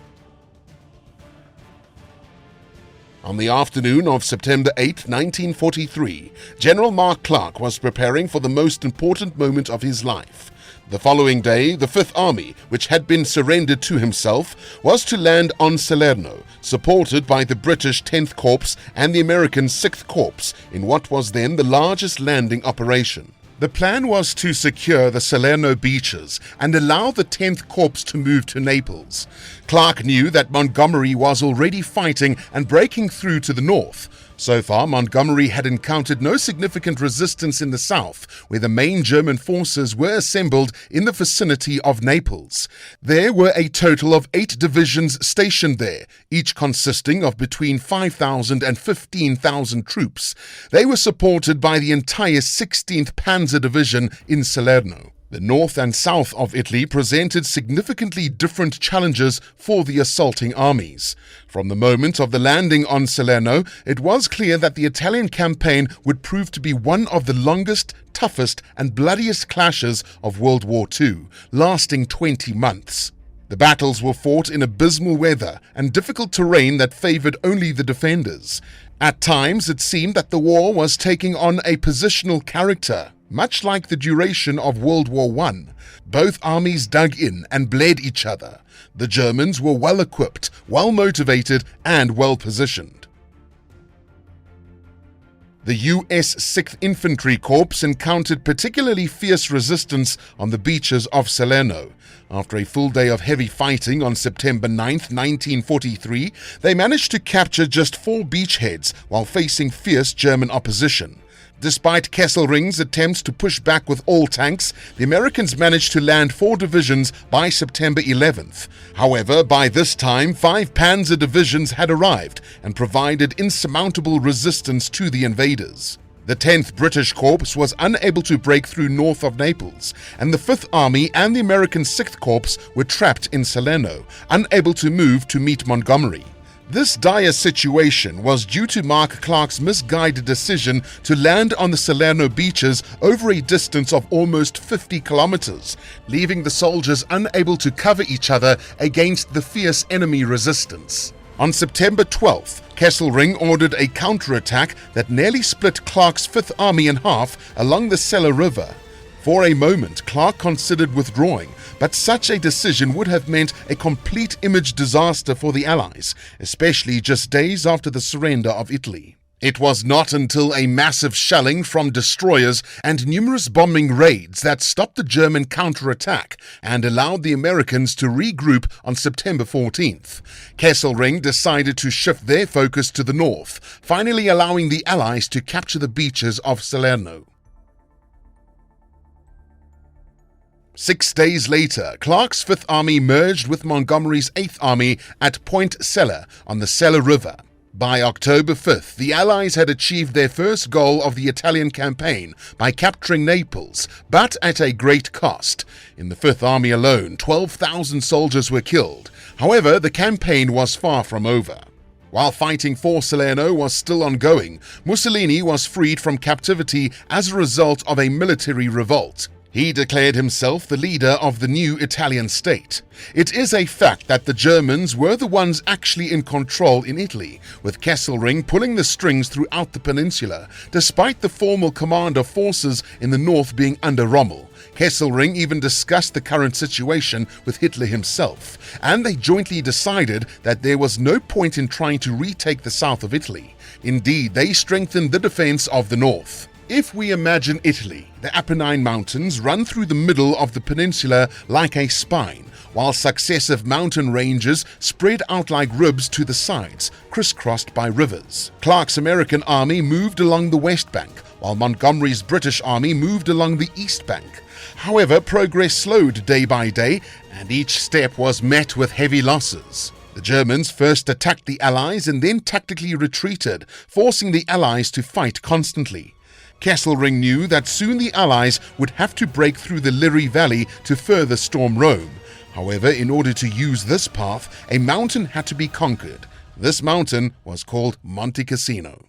On the afternoon of September 8, 1943, General Mark Clark was preparing for the most important moment of his life. The following day, the 5th Army, which had been surrendered to himself, was to land on Salerno, supported by the British 10th Corps and the American 6th Corps, in what was then the largest landing operation. The plan was to secure the Salerno beaches and allow the 10th Corps to move to Naples. Clark knew that Montgomery was already fighting and breaking through to the north. So far, Montgomery had encountered no significant resistance in the south, where the main German forces were assembled in the vicinity of Naples. There were a total of 8 divisions stationed there, each consisting of between 5,000 and 15,000 troops. They were supported by the entire 16th Panzer Division in Salerno. The north and south of Italy presented significantly different challenges for the assaulting armies. From the moment of the landing on Salerno, it was clear that the Italian campaign would prove to be one of the longest, toughest, and bloodiest clashes of World War II, lasting 20 months. The battles were fought in abysmal weather and difficult terrain that favored only the defenders. At times, it seemed that the war was taking on a positional character. Much like the duration of World War I, both armies dug in and bled each other. The Germans were well equipped, well motivated, and well positioned. The U.S. 6th Infantry Corps encountered particularly fierce resistance on the beaches of Salerno. After a full day of heavy fighting on September 9, 1943, they managed to capture just 4 beachheads while facing fierce German opposition. Despite Kesselring's attempts to push back with all tanks, the Americans managed to land 4 divisions by September 11th. However, by this time, 5 Panzer divisions had arrived and provided insurmountable resistance to the invaders. The 10th British Corps was unable to break through north of Naples, and the 5th Army and the American 6th Corps were trapped in Salerno, unable to move to meet Montgomery. This dire situation was due to Mark Clark's misguided decision to land on the Salerno beaches over a distance of almost 50 kilometers, leaving the soldiers unable to cover each other against the fierce enemy resistance. On September 12th, Kesselring ordered a counterattack that nearly split Clark's 5th Army in half along the Sella River. For a moment, Clark considered withdrawing, but such a decision would have meant a complete image disaster for the Allies, especially just days after the surrender of Italy. It was not until a massive shelling from destroyers and numerous bombing raids that stopped the German counterattack and allowed the Americans to regroup on September 14th. Kesselring decided to shift their focus to the north, finally allowing the Allies to capture the beaches of Salerno. 6 days later, Clark's 5th Army merged with Montgomery's 8th Army at Point Sella on the Sella River. By October 5th, the Allies had achieved their first goal of the Italian campaign by capturing Naples, but at a great cost. In the 5th Army alone, 12,000 soldiers were killed. However, the campaign was far from over. While fighting for Salerno was still ongoing, Mussolini was freed from captivity as a result of a military revolt. He declared himself the leader of the new Italian state. It is a fact that the Germans were the ones actually in control in Italy, with Kesselring pulling the strings throughout the peninsula, despite the formal command of forces in the north being under Rommel. Kesselring even discussed the current situation with Hitler himself, and they jointly decided that there was no point in trying to retake the south of Italy. Indeed, they strengthened the defense of the north. If we imagine Italy, the Apennine Mountains run through the middle of the peninsula like a spine, while successive mountain ranges spread out like ribs to the sides, crisscrossed by rivers. Clark's American army moved along the west bank, while Montgomery's British army moved along the east bank. However, progress slowed day by day, and each step was met with heavy losses. The Germans first attacked the Allies and then tactically retreated, forcing the Allies to fight constantly. Kesselring knew that soon the Allies would have to break through the Liris Valley to further storm Rome. However, in order to use this path, a mountain had to be conquered. This mountain was called Monte Cassino.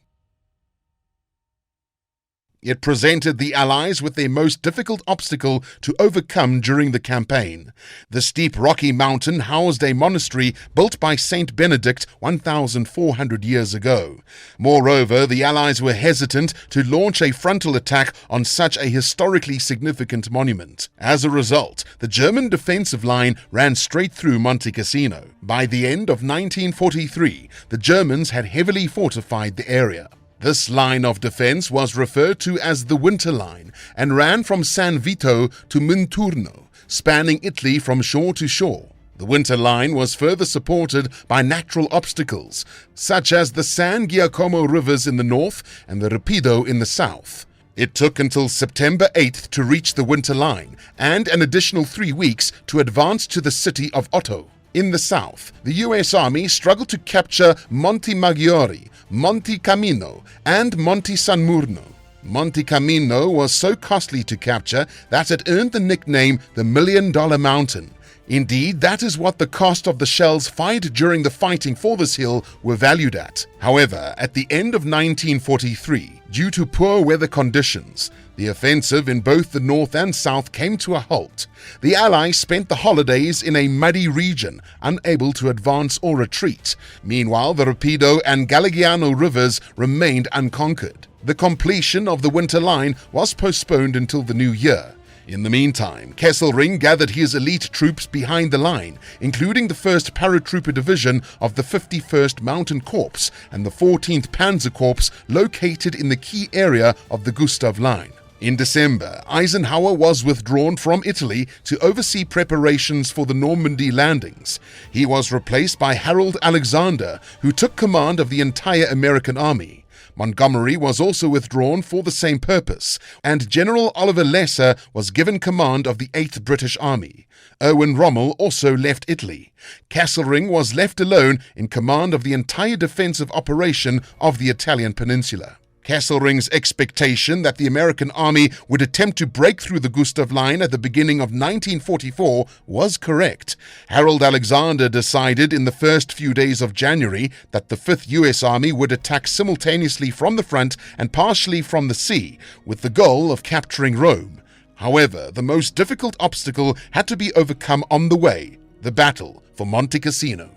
It presented the Allies with their most difficult obstacle to overcome during the campaign. The steep rocky mountain housed a monastery built by Saint Benedict 1,400 years ago. Moreover, the Allies were hesitant to launch a frontal attack on such a historically significant monument. As a result, the German defensive line ran straight through Monte Cassino. By the end of 1943, the Germans had heavily fortified the area. This line of defense was referred to as the Winter Line and ran from San Vito to Minturno, spanning Italy from shore to shore. The Winter Line was further supported by natural obstacles, such as the San Giacomo rivers in the north and the Rapido in the south. It took until September 8th to reach the Winter Line and an additional 3 weeks to advance to the city of Otto. In the south, the U.S. Army struggled to capture Monte Maggiore, Monte Cassino, and Monte San Murno. Monte Cassino was so costly to capture that it earned the nickname the $1 Million Mountain. Indeed, that is what the cost of the shells fired during the fighting for this hill were valued at. However, at the end of 1943, due to poor weather conditions, the offensive in both the north and south came to a halt. The Allies spent the holidays in a muddy region, unable to advance or retreat. Meanwhile, the Rapido and Garigliano rivers remained unconquered. The completion of the Winter Line was postponed until the new year. In the meantime, Kesselring gathered his elite troops behind the line, including the 1st Paratrooper Division of the 51st Mountain Corps and the 14th Panzer Corps located in the key area of the Gustav Line. In December, Eisenhower was withdrawn from Italy to oversee preparations for the Normandy landings. He was replaced by Harold Alexander, who took command of the entire American army. Montgomery was also withdrawn for the same purpose, and General Oliver Lesser was given command of the 8th British Army. Erwin Rommel also left Italy. Kesselring was left alone in command of the entire defensive operation of the Italian peninsula. Kesselring's expectation that the American army would attempt to break through the Gustav Line at the beginning of 1944 was correct. Harold Alexander decided in the first few days of January that the 5th U.S. Army would attack simultaneously from the front and partially from the sea, with the goal of capturing Rome. However, the most difficult obstacle had to be overcome on the way: the battle for Monte Cassino.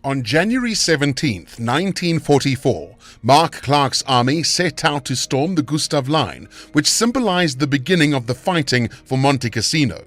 On January 17, 1944, Mark Clark's army set out to storm the Gustav Line, which symbolized the beginning of the fighting for Monte Cassino.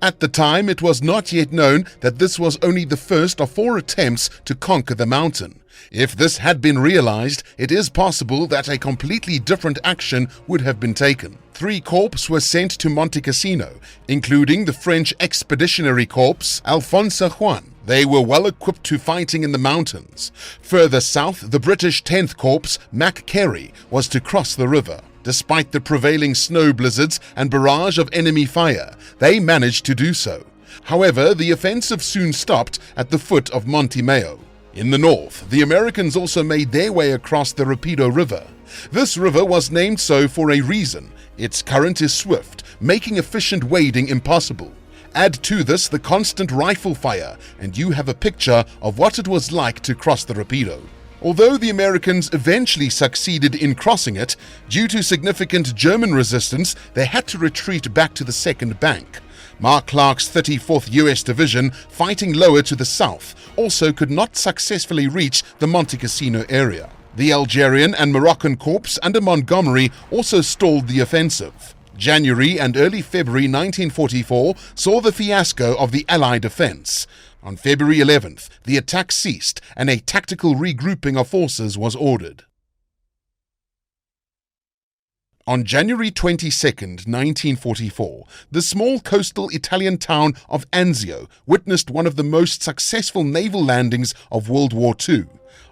At the time, it was not yet known that this was only the first of 4 attempts to conquer the mountain. If this had been realized, it is possible that a completely different action would have been taken. 3 corps were sent to Monte Cassino, including the French Expeditionary Corps Alphonse Juan. They were well equipped to fighting in the mountains. Further south, the British 10th Corps, Mac Carey, was to cross the river. Despite the prevailing snow blizzards and barrage of enemy fire, they managed to do so. However, the offensive soon stopped at the foot of Monte Mayo. In the north, the Americans also made their way across the Rapido River. This river was named so for a reason. Its current is swift, making efficient wading impossible. Add to this the constant rifle fire, and you have a picture of what it was like to cross the Rapido. Although the Americans eventually succeeded in crossing it, due to significant German resistance, they had to retreat back to the second bank. Mark Clark's 34th U.S. Division, fighting lower to the south, also could not successfully reach the Monte Cassino area. The Algerian and Moroccan corps under Montgomery also stalled the offensive. January and early February 1944 saw the fiasco of the Allied offense. On February 11th, the attack ceased and a tactical regrouping of forces was ordered. On January 22, 1944, the small coastal Italian town of Anzio witnessed one of the most successful naval landings of World War II.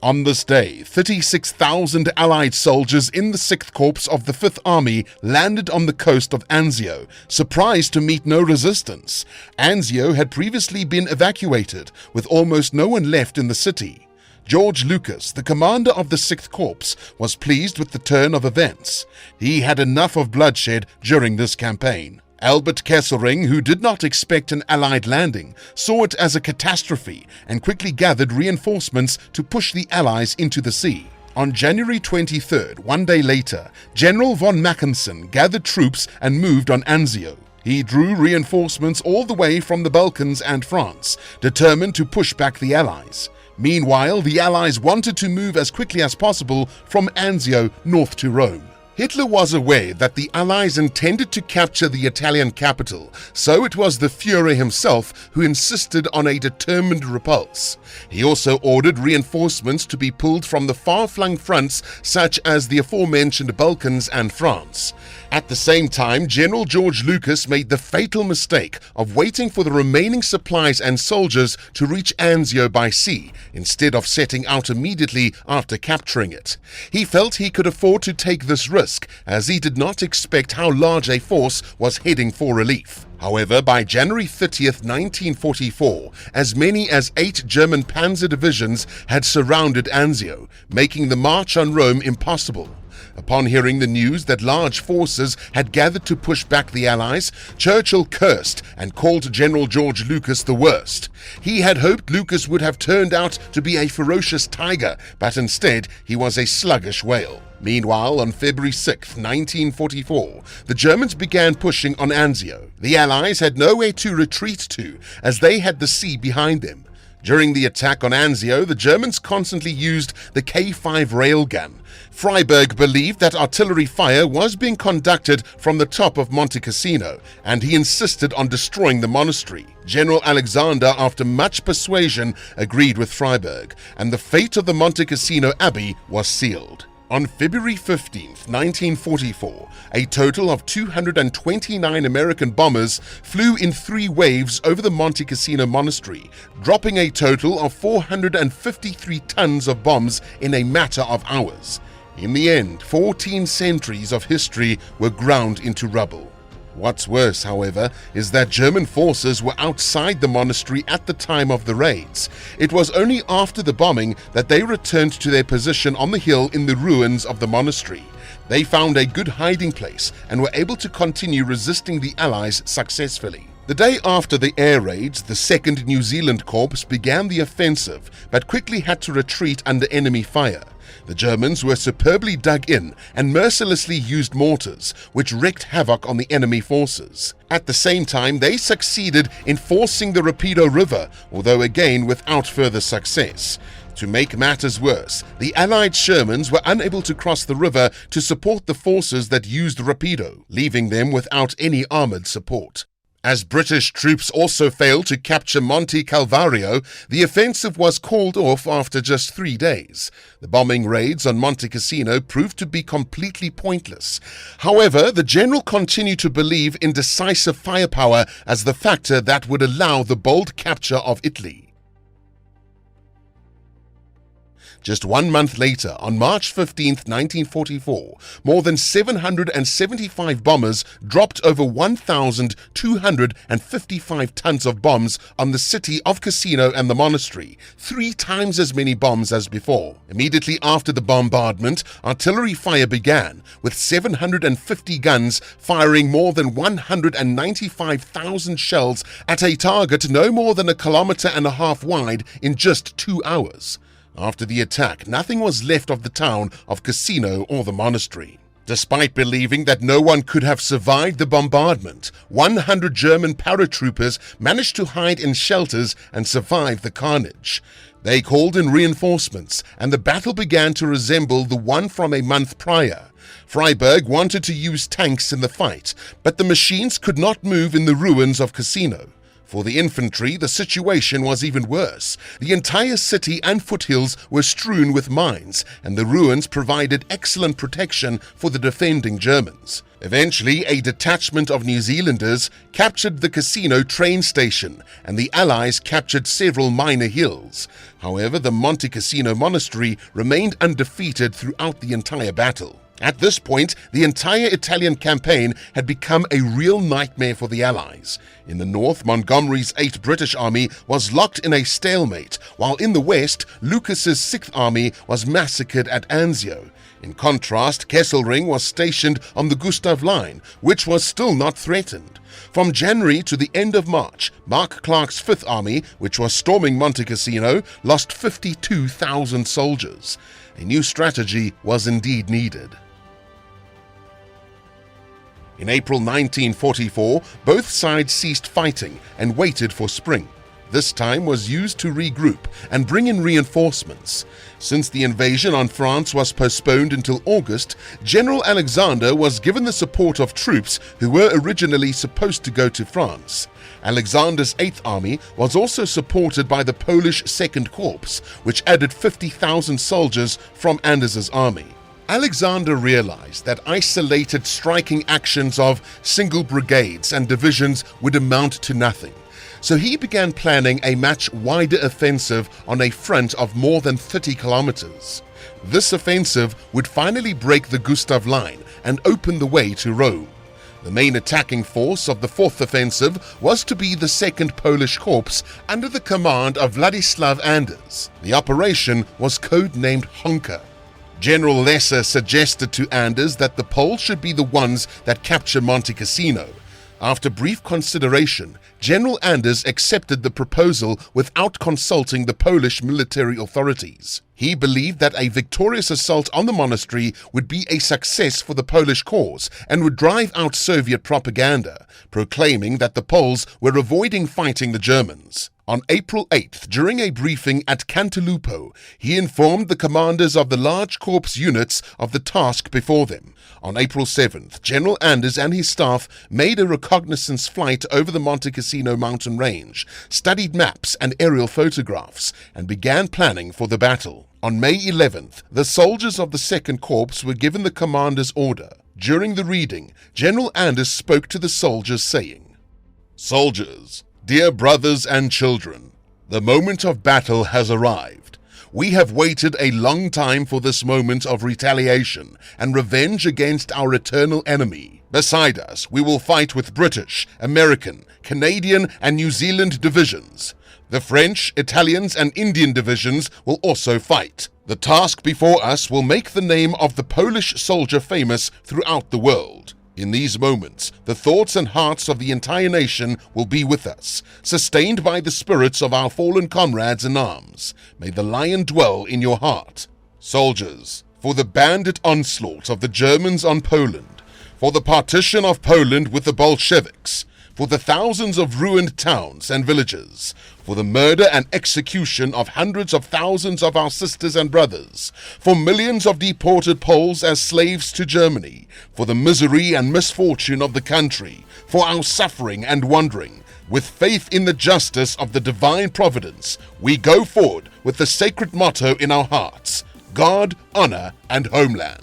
On this day, 36,000 Allied soldiers in the 6th Corps of the 5th Army landed on the coast of Anzio, surprised to meet no resistance. Anzio had previously been evacuated, with almost no one left in the city. George Lucas, the commander of the 6th Corps, was pleased with the turn of events. He had enough of bloodshed during this campaign. Albert Kesselring, who did not expect an Allied landing, saw it as a catastrophe and quickly gathered reinforcements to push the Allies into the sea. On January 23rd, one day later, General von Mackensen gathered troops and moved on Anzio. He drew reinforcements all the way from the Balkans and France, determined to push back the Allies. Meanwhile, the Allies wanted to move as quickly as possible from Anzio north to Rome. Hitler was aware that the Allies intended to capture the Italian capital, so it was the Führer himself who insisted on a determined repulse. He also ordered reinforcements to be pulled from the far-flung fronts such as the aforementioned Balkans and France. At the same time, General George Lucas made the fatal mistake of waiting for the remaining supplies and soldiers to reach Anzio by sea, instead of setting out immediately after capturing it. He felt he could afford to take this risk, as he did not expect how large a force was heading for relief. However, by January 30th, 1944, as many as 8 German panzer divisions had surrounded Anzio, making the march on Rome impossible. Upon hearing the news that large forces had gathered to push back the Allies, Churchill cursed and called General George Lucas the worst. He had hoped Lucas would have turned out to be a ferocious tiger, but instead he was a sluggish whale. Meanwhile, on February 6, 1944, the Germans began pushing on Anzio. The Allies had nowhere to retreat to, as they had the sea behind them. During the attack on Anzio, the Germans constantly used the K5 railgun. Freiberg believed that artillery fire was being conducted from the top of Monte Cassino, and he insisted on destroying the monastery. General Alexander, after much persuasion, agreed with Freiberg, and the fate of the Monte Cassino Abbey was sealed. On February 15, 1944, a total of 229 American bombers flew in 3 waves over the Monte Cassino monastery, dropping a total of 453 tons of bombs in a matter of hours. In the end, 14 centuries of history were ground into rubble. What's worse, however, is that German forces were outside the monastery at the time of the raids. It was only after the bombing that they returned to their position on the hill in the ruins of the monastery. They found a good hiding place and were able to continue resisting the Allies successfully. The day after the air raids, the 2nd New Zealand Corps began the offensive, but quickly had to retreat under enemy fire. The Germans were superbly dug in and mercilessly used mortars, which wreaked havoc on the enemy forces. At the same time, they succeeded in forcing the Rapido River, although again without further success. To make matters worse, the Allied Shermans were unable to cross the river to support the forces that used Rapido, leaving them without any armored support. As British troops also failed to capture Monte Calvario, the offensive was called off after just 3 days. The bombing raids on Monte Cassino proved to be completely pointless. However, the general continued to believe in decisive firepower as the factor that would allow the bold capture of Italy. Just 1 month later, on March 15, 1944, more than 775 bombers dropped over 1,255 tons of bombs on the city of Cassino and the monastery, 3 times as many bombs as before. Immediately after the bombardment, artillery fire began, with 750 guns firing more than 195,000 shells at a target no more than 1.5 kilometers wide in just 2 hours. After the attack, nothing was left of the town of Cassino or the monastery. Despite believing that no one could have survived the bombardment, 100 German paratroopers managed to hide in shelters and survive the carnage. They called in reinforcements, and the battle began to resemble the one from a month prior. Freiburg wanted to use tanks in the fight, but the machines could not move in the ruins of Cassino. For the infantry, the situation was even worse. The entire city and foothills were strewn with mines, and the ruins provided excellent protection for the defending Germans. Eventually, a detachment of New Zealanders captured the Cassino train station, and the Allies captured several minor hills. However, the Monte Cassino monastery remained undefeated throughout the entire battle. At this point, the entire Italian campaign had become a real nightmare for the Allies. In the north, Montgomery's 8th British Army was locked in a stalemate, while in the west, Lucas's 6th Army was massacred at Anzio. In contrast, Kesselring was stationed on the Gustav Line, which was still not threatened. From January to the end of March, Mark Clark's 5th Army, which was storming Monte Cassino, lost 52,000 soldiers. A new strategy was indeed needed. In April 1944, both sides ceased fighting and waited for spring. This time was used to regroup and bring in reinforcements. Since the invasion on France was postponed until August, General Alexander was given the support of troops who were originally supposed to go to France. Alexander's 8th Army was also supported by the Polish 2nd Corps, which added 50,000 soldiers from Anders's army. Alexander realized that isolated striking actions of single brigades and divisions would amount to nothing. So he began planning a much wider offensive on a front of more than 30 kilometers. This offensive would finally break the Gustav Line and open the way to Rome. The main attacking force of the 4th offensive was to be the 2nd Polish Corps under the command of Władysław Anders. The operation was codenamed Honka. General Lesser suggested to Anders that the Poles should be the ones that capture Monte Cassino. After brief consideration, General Anders accepted the proposal without consulting the Polish military authorities. He believed that a victorious assault on the monastery would be a success for the Polish cause and would drive out Soviet propaganda, proclaiming that the Poles were avoiding fighting the Germans. On April 8th, during a briefing at Cantalupo, he informed the commanders of the large corps units of the task before them. On April 7th, General Anders and his staff made a reconnaissance flight over the Monte Cassino mountain range, studied maps and aerial photographs, and began planning for the battle. On May 11th, the soldiers of the 2nd Corps were given the commander's order. During the reading, General Anders spoke to the soldiers saying, "Soldiers, dear brothers and children, the moment of battle has arrived. We have waited a long time for this moment of retaliation and revenge against our eternal enemy. Beside us, we will fight with British, American, Canadian, and New Zealand divisions. The French, Italians, and Indian divisions will also fight. The task before us will make the name of the Polish soldier famous throughout the world. In these moments, the thoughts and hearts of the entire nation will be with us, sustained by the spirits of our fallen comrades in arms. May the lion dwell in your heart. Soldiers, for the bandit onslaught of the Germans on Poland, for the partition of Poland with the Bolsheviks, for the thousands of ruined towns and villages, for the murder and execution of hundreds of thousands of our sisters and brothers, for millions of deported Poles as slaves to Germany, for the misery and misfortune of the country, for our suffering and wandering, with faith in the justice of the divine providence, we go forward with the sacred motto in our hearts: God, honor, and homeland."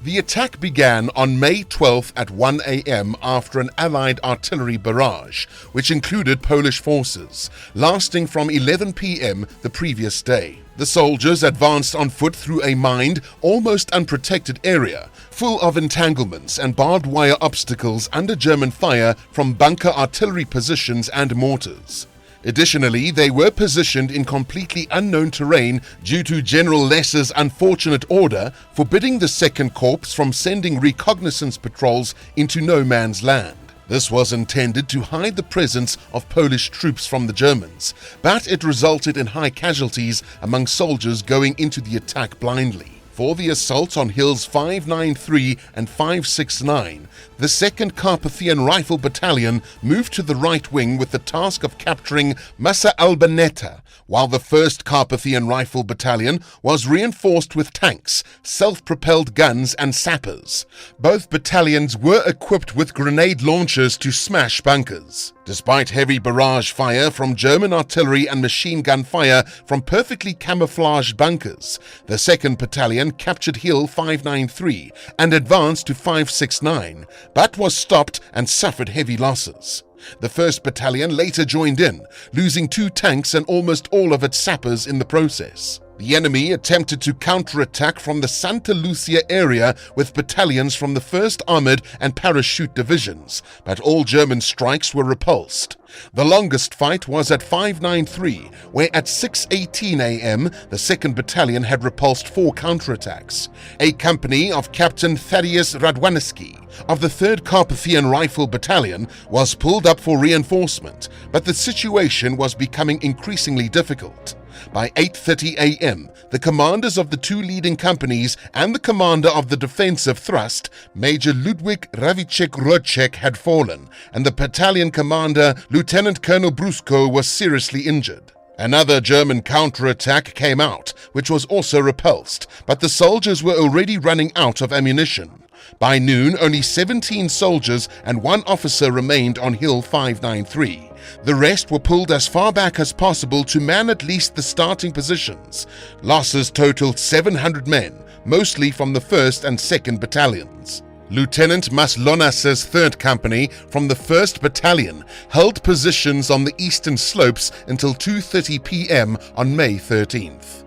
The attack began on May 12th at 1 a.m. after an Allied artillery barrage, which included Polish forces, lasting from 11 p.m. the previous day. The soldiers advanced on foot through a mined, almost unprotected area, full of entanglements and barbed wire obstacles under German fire from bunker artillery positions and mortars. Additionally, they were positioned in completely unknown terrain due to General Lesser's unfortunate order forbidding the 2nd Corps from sending reconnaissance patrols into no man's land. This was intended to hide the presence of Polish troops from the Germans, but it resulted in high casualties among soldiers going into the attack blindly. For the assault on Hills 593 and 569, the 2nd Carpathian Rifle Battalion moved to the right wing with the task of capturing Massa Albaneta, while the 1st Carpathian Rifle Battalion was reinforced with tanks, self-propelled guns and sappers. Both battalions were equipped with grenade launchers to smash bunkers. Despite heavy barrage fire from German artillery and machine gun fire from perfectly camouflaged bunkers, the 2nd Battalion captured Hill 593 and advanced to 569, but was stopped and suffered heavy losses. The 1st Battalion later joined in, losing 2 tanks and almost all of its sappers in the process. The enemy attempted to counterattack from the Santa Lucia area with battalions from the 1st Armored and Parachute Divisions, but all German strikes were repulsed. The longest fight was at 593, where at 6:18 a.m. the 2nd Battalion had repulsed 4 counterattacks. A company of Captain Thaddeus Radwanski of the 3rd Carpathian Rifle Battalion was pulled up for reinforcement, but the situation was becoming increasingly difficult. By 8:30 a.m., the commanders of the 2 leading companies and the commander of the defensive thrust, Major Ludwig Ravicek-Rodczek, had fallen, and the battalion commander, Lieutenant Colonel Brusco, was seriously injured. Another German counterattack came out, which was also repulsed, but the soldiers were already running out of ammunition. By noon, only 17 soldiers and 1 officer remained on Hill 593. The rest were pulled as far back as possible to man at least the starting positions. Losses totaled 700 men, mostly from the 1st and 2nd Battalions. Lieutenant Maslonas's 3rd Company from the 1st Battalion held positions on the eastern slopes until 2:30 p.m. on May 13th.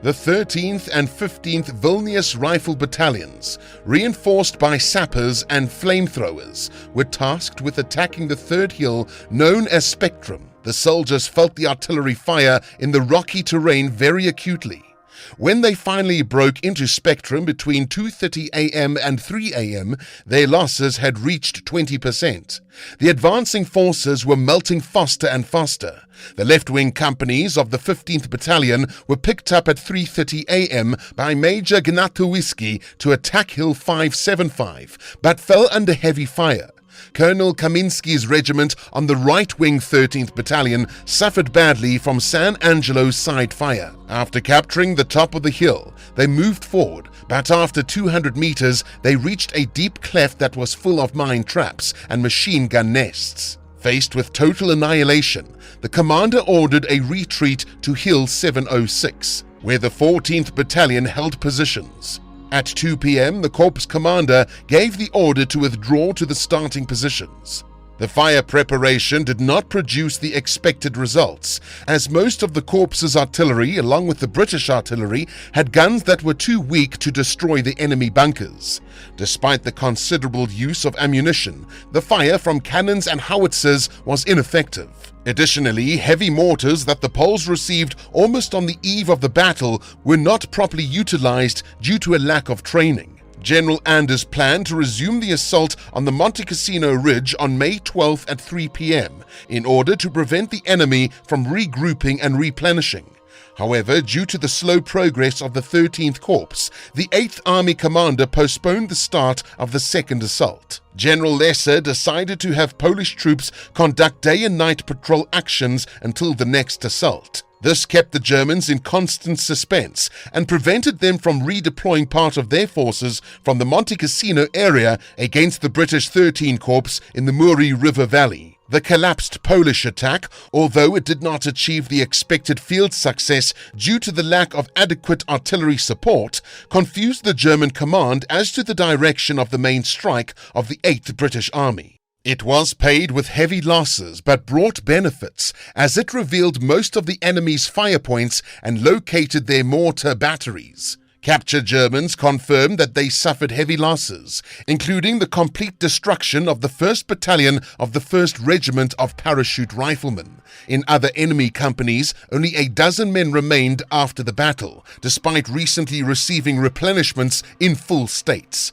The 13th and 15th Vilnius Rifle Battalions, reinforced by sappers and flamethrowers, were tasked with attacking the 3rd hill known as Spectrum. The soldiers felt the artillery fire in the rocky terrain very acutely. When they finally broke into Spectrum between 2:30 a.m. and 3 a.m., their losses had reached 20%. The advancing forces were melting faster and faster. The left-wing companies of the 15th Battalion were picked up at 3:30 a.m. by Major Gnatowiski to attack Hill 575, but fell under heavy fire. Colonel Kaminski's regiment on the right-wing 13th Battalion suffered badly from San Angelo's side fire. After capturing the top of the hill, they moved forward, but after 200 meters, they reached a deep cleft that was full of mine traps and machine gun nests. Faced with total annihilation, the commander ordered a retreat to Hill 706, where the 14th Battalion held positions. At 2 p.m., the corps commander gave the order to withdraw to the starting positions. The fire preparation did not produce the expected results, as most of the corps's artillery, along with the British artillery, had guns that were too weak to destroy the enemy bunkers. Despite the considerable use of ammunition, the fire from cannons and howitzers was ineffective. Additionally, heavy mortars that the Poles received almost on the eve of the battle were not properly utilized due to a lack of training. General Anders planned to resume the assault on the Monte Cassino Ridge on May 12th at 3 p.m. in order to prevent the enemy from regrouping and replenishing. However, due to the slow progress of the 13th Corps, the 8th Army commander postponed the start of the second assault. General Lesser decided to have Polish troops conduct day and night patrol actions until the next assault. This kept the Germans in constant suspense and prevented them from redeploying part of their forces from the Monte Cassino area against the British 13 Corps in the Muri River Valley. The collapsed Polish attack, although it did not achieve the expected field success due to the lack of adequate artillery support, confused the German command as to the direction of the main strike of the 8th British Army. It was paid with heavy losses but brought benefits, as it revealed most of the enemy's fire points and located their mortar batteries. Captured Germans confirmed that they suffered heavy losses, including the complete destruction of the 1st Battalion of the 1st Regiment of Parachute Riflemen. In other enemy companies, only a dozen men remained after the battle, despite recently receiving replenishments in full states.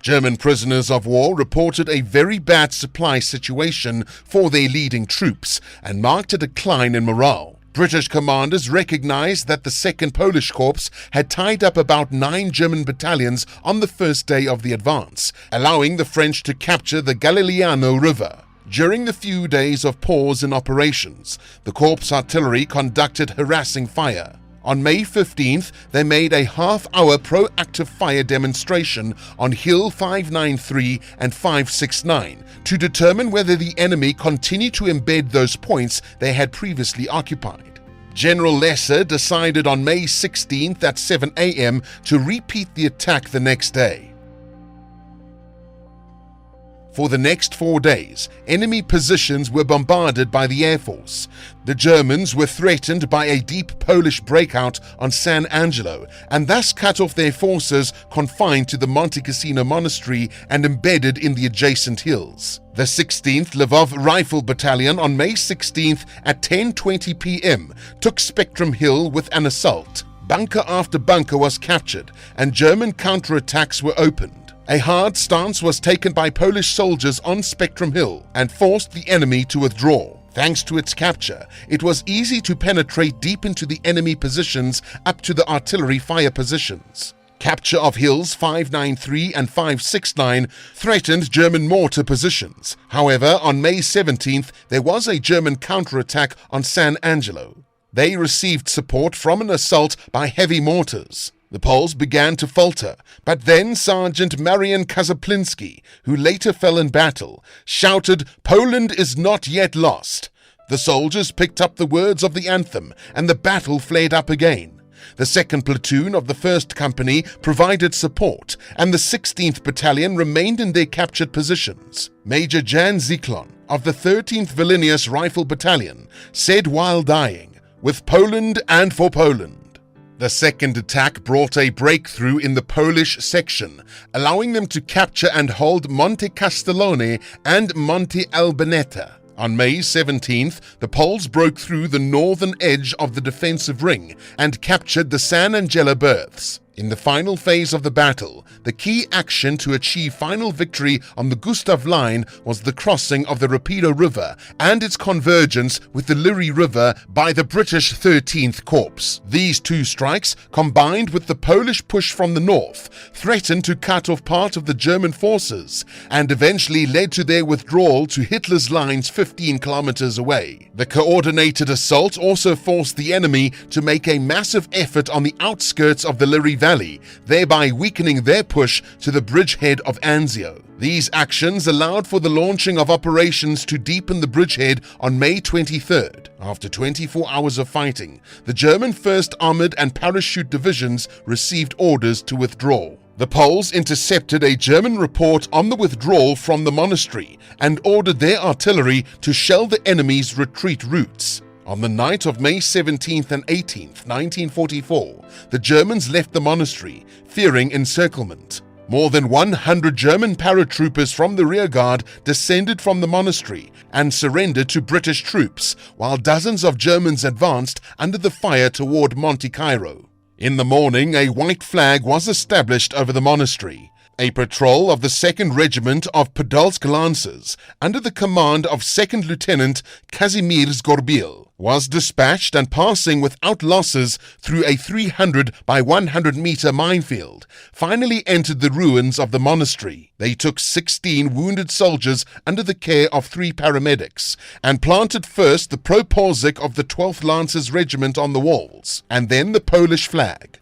German prisoners of war reported a very bad supply situation for their leading troops and marked a decline in morale. British commanders recognized that the 2nd Polish Corps had tied up about 9 German battalions on the first day of the advance, allowing the French to capture the Galileano River. During the few days of pause in operations, the Corps artillery conducted harassing fire. On May 15th, they made a half-hour proactive fire demonstration on Hill 593 and 569 to determine whether the enemy continued to embed those points they had previously occupied. General Lesser decided on May 16th at 7 a.m. to repeat the attack the next day. For the next 4 days, enemy positions were bombarded by the Air Force. The Germans were threatened by a deep Polish breakout on San Angelo and thus cut off their forces confined to the Monte Cassino monastery and embedded in the adjacent hills. The 16th Lvov Rifle Battalion on May 16th at 10:20 p.m. took Spectrum Hill with an assault. Bunker after bunker was captured and German counterattacks were opened. A hard stance was taken by Polish soldiers on Spectrum Hill and forced the enemy to withdraw. Thanks to its capture, it was easy to penetrate deep into the enemy positions up to the artillery fire positions. Capture of Hills 593 and 569 threatened German mortar positions. However, on May 17th, there was a German counterattack on San Angelo. They received support from an assault by heavy mortars. The Poles began to falter, but then Sergeant Marian Kazaplinski, who later fell in battle, shouted, "Poland is not yet lost." The soldiers picked up the words of the anthem, and the battle flared up again. The 2nd Platoon of the 1st Company provided support, and the 16th Battalion remained in their captured positions. Major Jan Ziklon of the 13th Volhynius Rifle Battalion said while dying, "With Poland and for Poland." The 2nd attack brought a breakthrough in the Polish section, allowing them to capture and hold Monte Castellone and Monte Albaneta. On May 17th, the Poles broke through the northern edge of the defensive ring and captured the San Angelo berths. In the final phase of the battle, the key action to achieve final victory on the Gustav Line was the crossing of the Rapido River and its convergence with the Liry River by the British 13th Corps. These two strikes, combined with the Polish push from the north, threatened to cut off part of the German forces and eventually led to their withdrawal to Hitler's lines 15 kilometers away. The coordinated assault also forced the enemy to make a massive effort on the outskirts of the Liry Valley, thereby weakening their push to the bridgehead of Anzio. These actions allowed for the launching of operations to deepen the bridgehead on May 23rd. After 24 hours of fighting, the German 1st Armored and Parachute Divisions received orders to withdraw. The Poles intercepted a German report on the withdrawal from the monastery and ordered their artillery to shell the enemy's retreat routes. On the night of May 17th and 18th, 1944, the Germans left the monastery, fearing encirclement. More than 100 German paratroopers from the rearguard descended from the monastery and surrendered to British troops, while dozens of Germans advanced under the fire toward Monte Cairo. In the morning, a white flag was established over the monastery. A patrol of the 2nd Regiment of Podolsk Lancers, under the command of 2nd Lieutenant Kazimierz Gorbil, was dispatched and passing without losses through a 300 by 100 meter minefield, finally entered the ruins of the monastery. They took 16 wounded soldiers under the care of 3 paramedics and planted first the Proporzyk of the 12th Lancers Regiment on the walls, and then the Polish flag.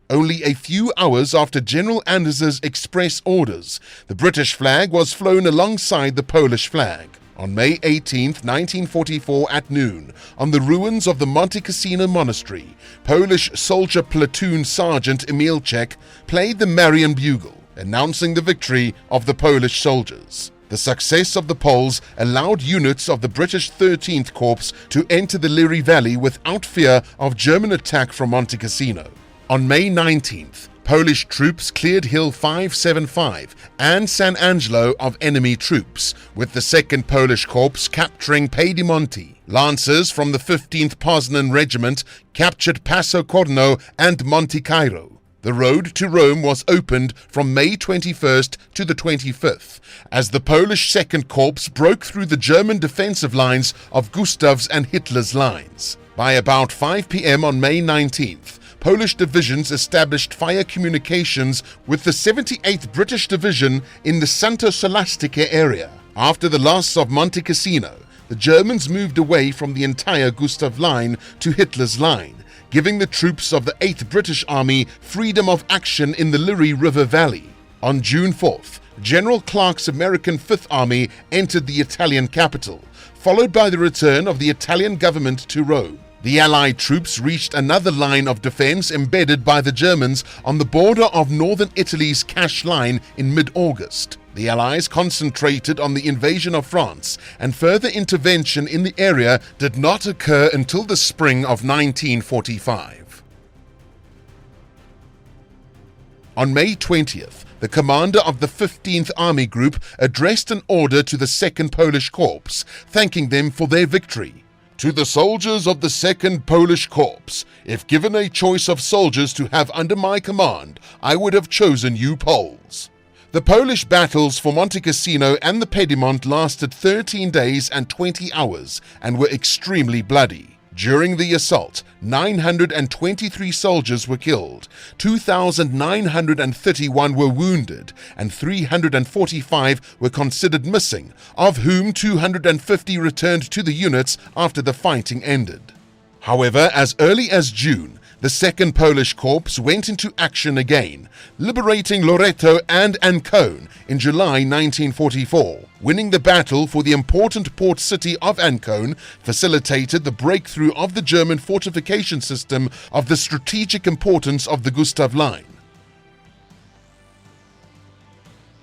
Only a few hours after General Anders's express orders, the British flag was flown alongside the Polish flag. On May 18, 1944 at noon, on the ruins of the Monte Cassino Monastery, Polish Soldier Platoon Sergeant Emilczek played the Marian Bugle, announcing the victory of the Polish soldiers. The success of the Poles allowed units of the British 13th Corps to enter the Liry Valley without fear of German attack from Monte Cassino. On May 19th, Polish troops cleared Hill 575 and San Angelo of enemy troops, with the 2nd Polish Corps capturing Piedimonte. Lancers from the 15th Poznan Regiment captured Passo Corno and Monte Cairo. The road to Rome was opened from May 21st to the 25th, as the Polish Second Corps broke through the German defensive lines of Gustav's and Hitler's lines. By about 5 p.m. on May 19th, Polish divisions established fire communications with the 78th British Division in the Santo Scholastica area. After the loss of Monte Cassino, the Germans moved away from the entire Gustav line to Hitler's line, giving the troops of the 8th British Army freedom of action in the Liris River Valley. On June 4th, General Clark's American 5th Army entered the Italian capital, followed by the return of the Italian government to Rome. The Allied troops reached another line of defense embedded by the Germans on the border of northern Italy's Cache line in mid-August. The Allies concentrated on the invasion of France, and further intervention in the area did not occur until the spring of 1945. On May 20th, the commander of the 15th Army Group addressed an order to the 2nd Polish Corps, thanking them for their victory. To the soldiers of the 2nd Polish Corps, if given a choice of soldiers to have under my command, I would have chosen you Poles. The Polish battles for Monte Cassino and the Piedmont lasted 13 days and 20 hours and were extremely bloody. During the assault, 923 soldiers were killed, 2,931 were wounded, and 345 were considered missing, of whom 250 returned to the units after the fighting ended. However, as early as June, the 2nd Polish Corps went into action again, liberating Loreto and Ancona in July 1944. Winning the battle for the important port city of Ancona facilitated the breakthrough of the German fortification system of the strategic importance of the Gustav Line.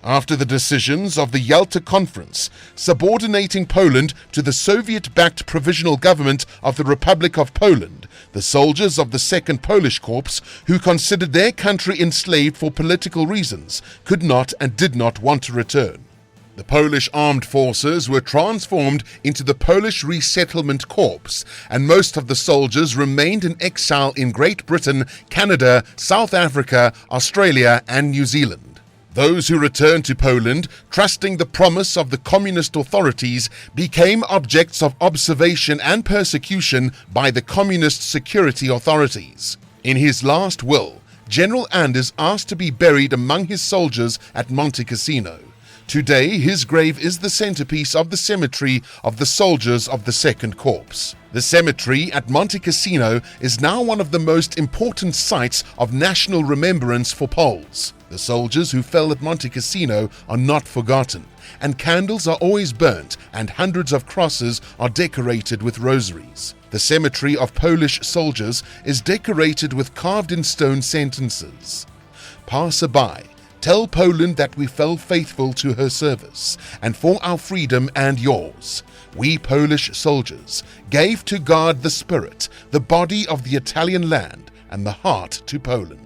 After the decisions of the Yalta Conference, subordinating Poland to the Soviet-backed provisional government of the Republic of Poland, the soldiers of the 2nd Polish Corps, who considered their country enslaved for political reasons, could not and did not want to return. The Polish armed forces were transformed into the Polish Resettlement Corps, and most of the soldiers remained in exile in Great Britain, Canada, South Africa, Australia, and New Zealand. Those who returned to Poland, trusting the promise of the communist authorities, became objects of observation and persecution by the communist security authorities. In his last will, General Anders asked to be buried among his soldiers at Monte Cassino. Today, his grave is the centerpiece of the cemetery of the soldiers of the 2nd Corps. The cemetery at Monte Cassino is now one of the most important sites of national remembrance for Poles. The soldiers who fell at Monte Cassino are not forgotten, and candles are always burnt, and hundreds of crosses are decorated with rosaries. The cemetery of Polish soldiers is decorated with carved-in-stone sentences. Passer-by, tell Poland that we fell faithful to her service, and for our freedom and yours, we Polish soldiers gave to guard the spirit, the body of the Italian land, and the heart to Poland.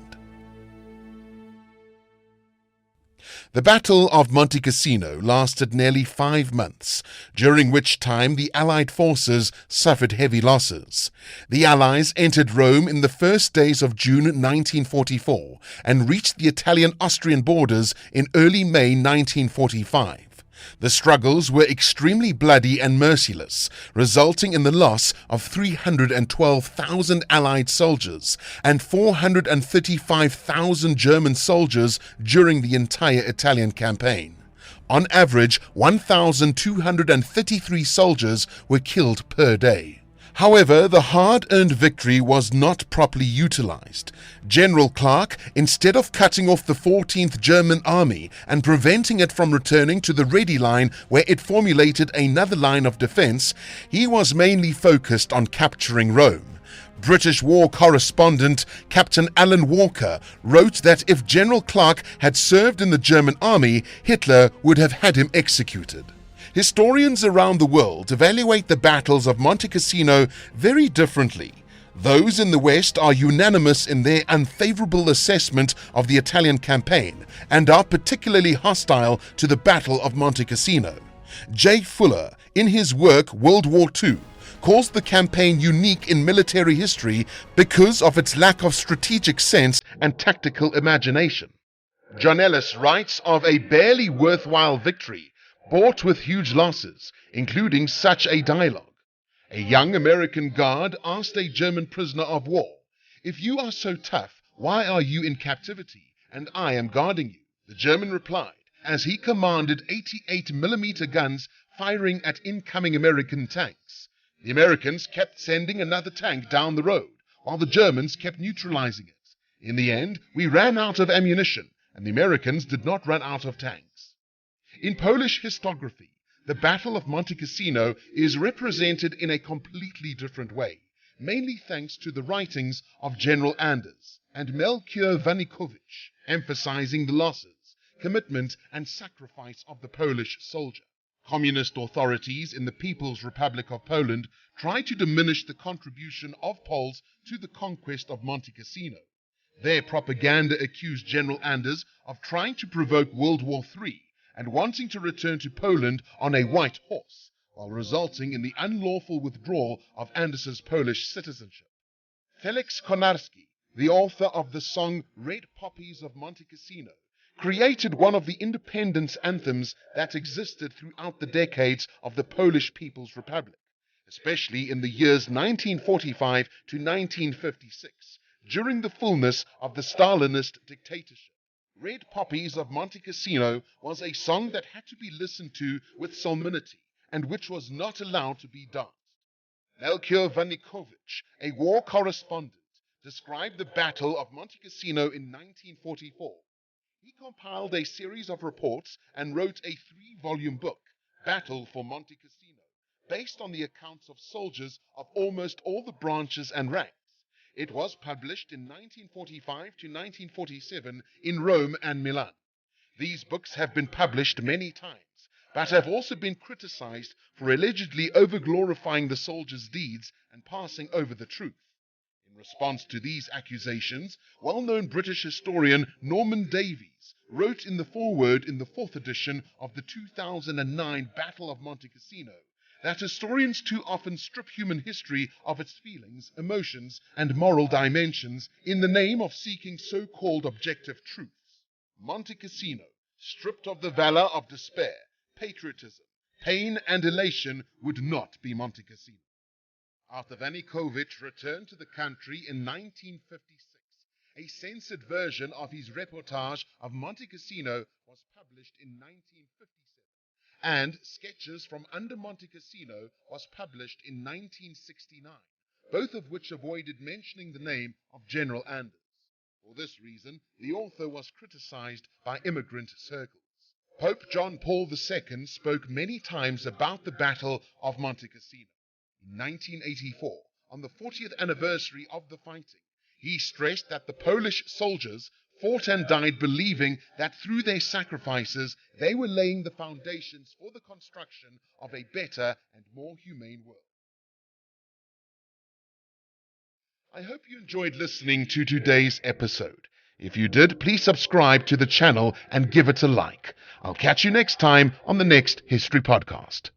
The Battle of Monte Cassino lasted nearly 5 months, during which time the Allied forces suffered heavy losses. The Allies entered Rome in the first days of June 1944 and reached the Italian-Austrian borders in early May 1945. The struggles were extremely bloody and merciless, resulting in the loss of 312,000 Allied soldiers and 435,000 German soldiers during the entire Italian campaign. On average, 1,233 soldiers were killed per day. However, the hard-earned victory was not properly utilized. General Clark, instead of cutting off the 14th German Army and preventing it from returning to the Ready Line where it formulated another line of defense, he was mainly focused on capturing Rome. British war correspondent Captain Alan Walker wrote that if General Clark had served in the German army, Hitler would have had him executed. Historians around the world evaluate the battles of Monte Cassino very differently. Those in the West are unanimous in their unfavorable assessment of the Italian campaign and are particularly hostile to the Battle of Monte Cassino. J. Fuller, in his work World War II, calls the campaign unique in military history because of its lack of strategic sense and tactical imagination. John Ellis writes of a barely worthwhile victory bought with huge losses, including such a dialogue. A young American guard asked a German prisoner of war, "If you are so tough, why are you in captivity, and I am guarding you?" The German replied, as he commanded 88mm guns firing at incoming American tanks. The Americans kept sending another tank down the road, while the Germans kept neutralizing it. In the end, we ran out of ammunition, and the Americans did not run out of tanks. In Polish historiography, the Battle of Monte Cassino is represented in a completely different way, mainly thanks to the writings of General Anders and Melchior Wanikowicz, emphasizing the losses, commitment, and sacrifice of the Polish soldier. Communist authorities in the People's Republic of Poland tried to diminish the contribution of Poles to the conquest of Monte Cassino. Their propaganda accused General Anders of trying to provoke World War III and wanting to return to Poland on a white horse, while resulting in the unlawful withdrawal of Anders's Polish citizenship. Felix Konarski, the author of the song Red Poppies of Monte Cassino, created one of the independence anthems that existed throughout the decades of the Polish People's Republic, especially in the years 1945 to 1956, during the fullness of the Stalinist dictatorship. Red Poppies of Monte Cassino was a song that had to be listened to with solemnity and which was not allowed to be danced. Melchior Wanikowicz, a war correspondent, described the Battle of Monte Cassino in 1944. He compiled a series of reports and wrote a 3-volume book, Battle for Monte Cassino, based on the accounts of soldiers of almost all the branches and ranks. It was published in 1945 to 1947 in Rome and Milan. These books have been published many times, but have also been criticized for allegedly over-glorifying the soldiers' deeds and passing over the truth. In response to these accusations, well-known British historian Norman Davies wrote in the foreword in the 4th edition of the 2009 Battle of Monte Cassino that historians too often strip human history of its feelings, emotions, and moral dimensions in the name of seeking so-called objective truths. Monte Cassino, stripped of the valor of despair, patriotism, pain, and elation, would not be Monte Cassino. After Wanikowicz returned to the country in 1956, a censored version of his reportage of Monte Cassino was published in 1957, and Sketches from Under Monte Cassino was published in 1969, both of which avoided mentioning the name of General Anders. For this reason, the author was criticized by immigrant circles. Pope John Paul II spoke many times about the Battle of Monte Cassino. In 1984, on the 40th anniversary of the fighting, he stressed that the Polish soldiers fought and died believing that through their sacrifices they were laying the foundations for the construction of a better and more humane world. I hope you enjoyed listening to today's episode. If you did, please subscribe to the channel and give it a like. I'll catch you next time on the next History Podcast.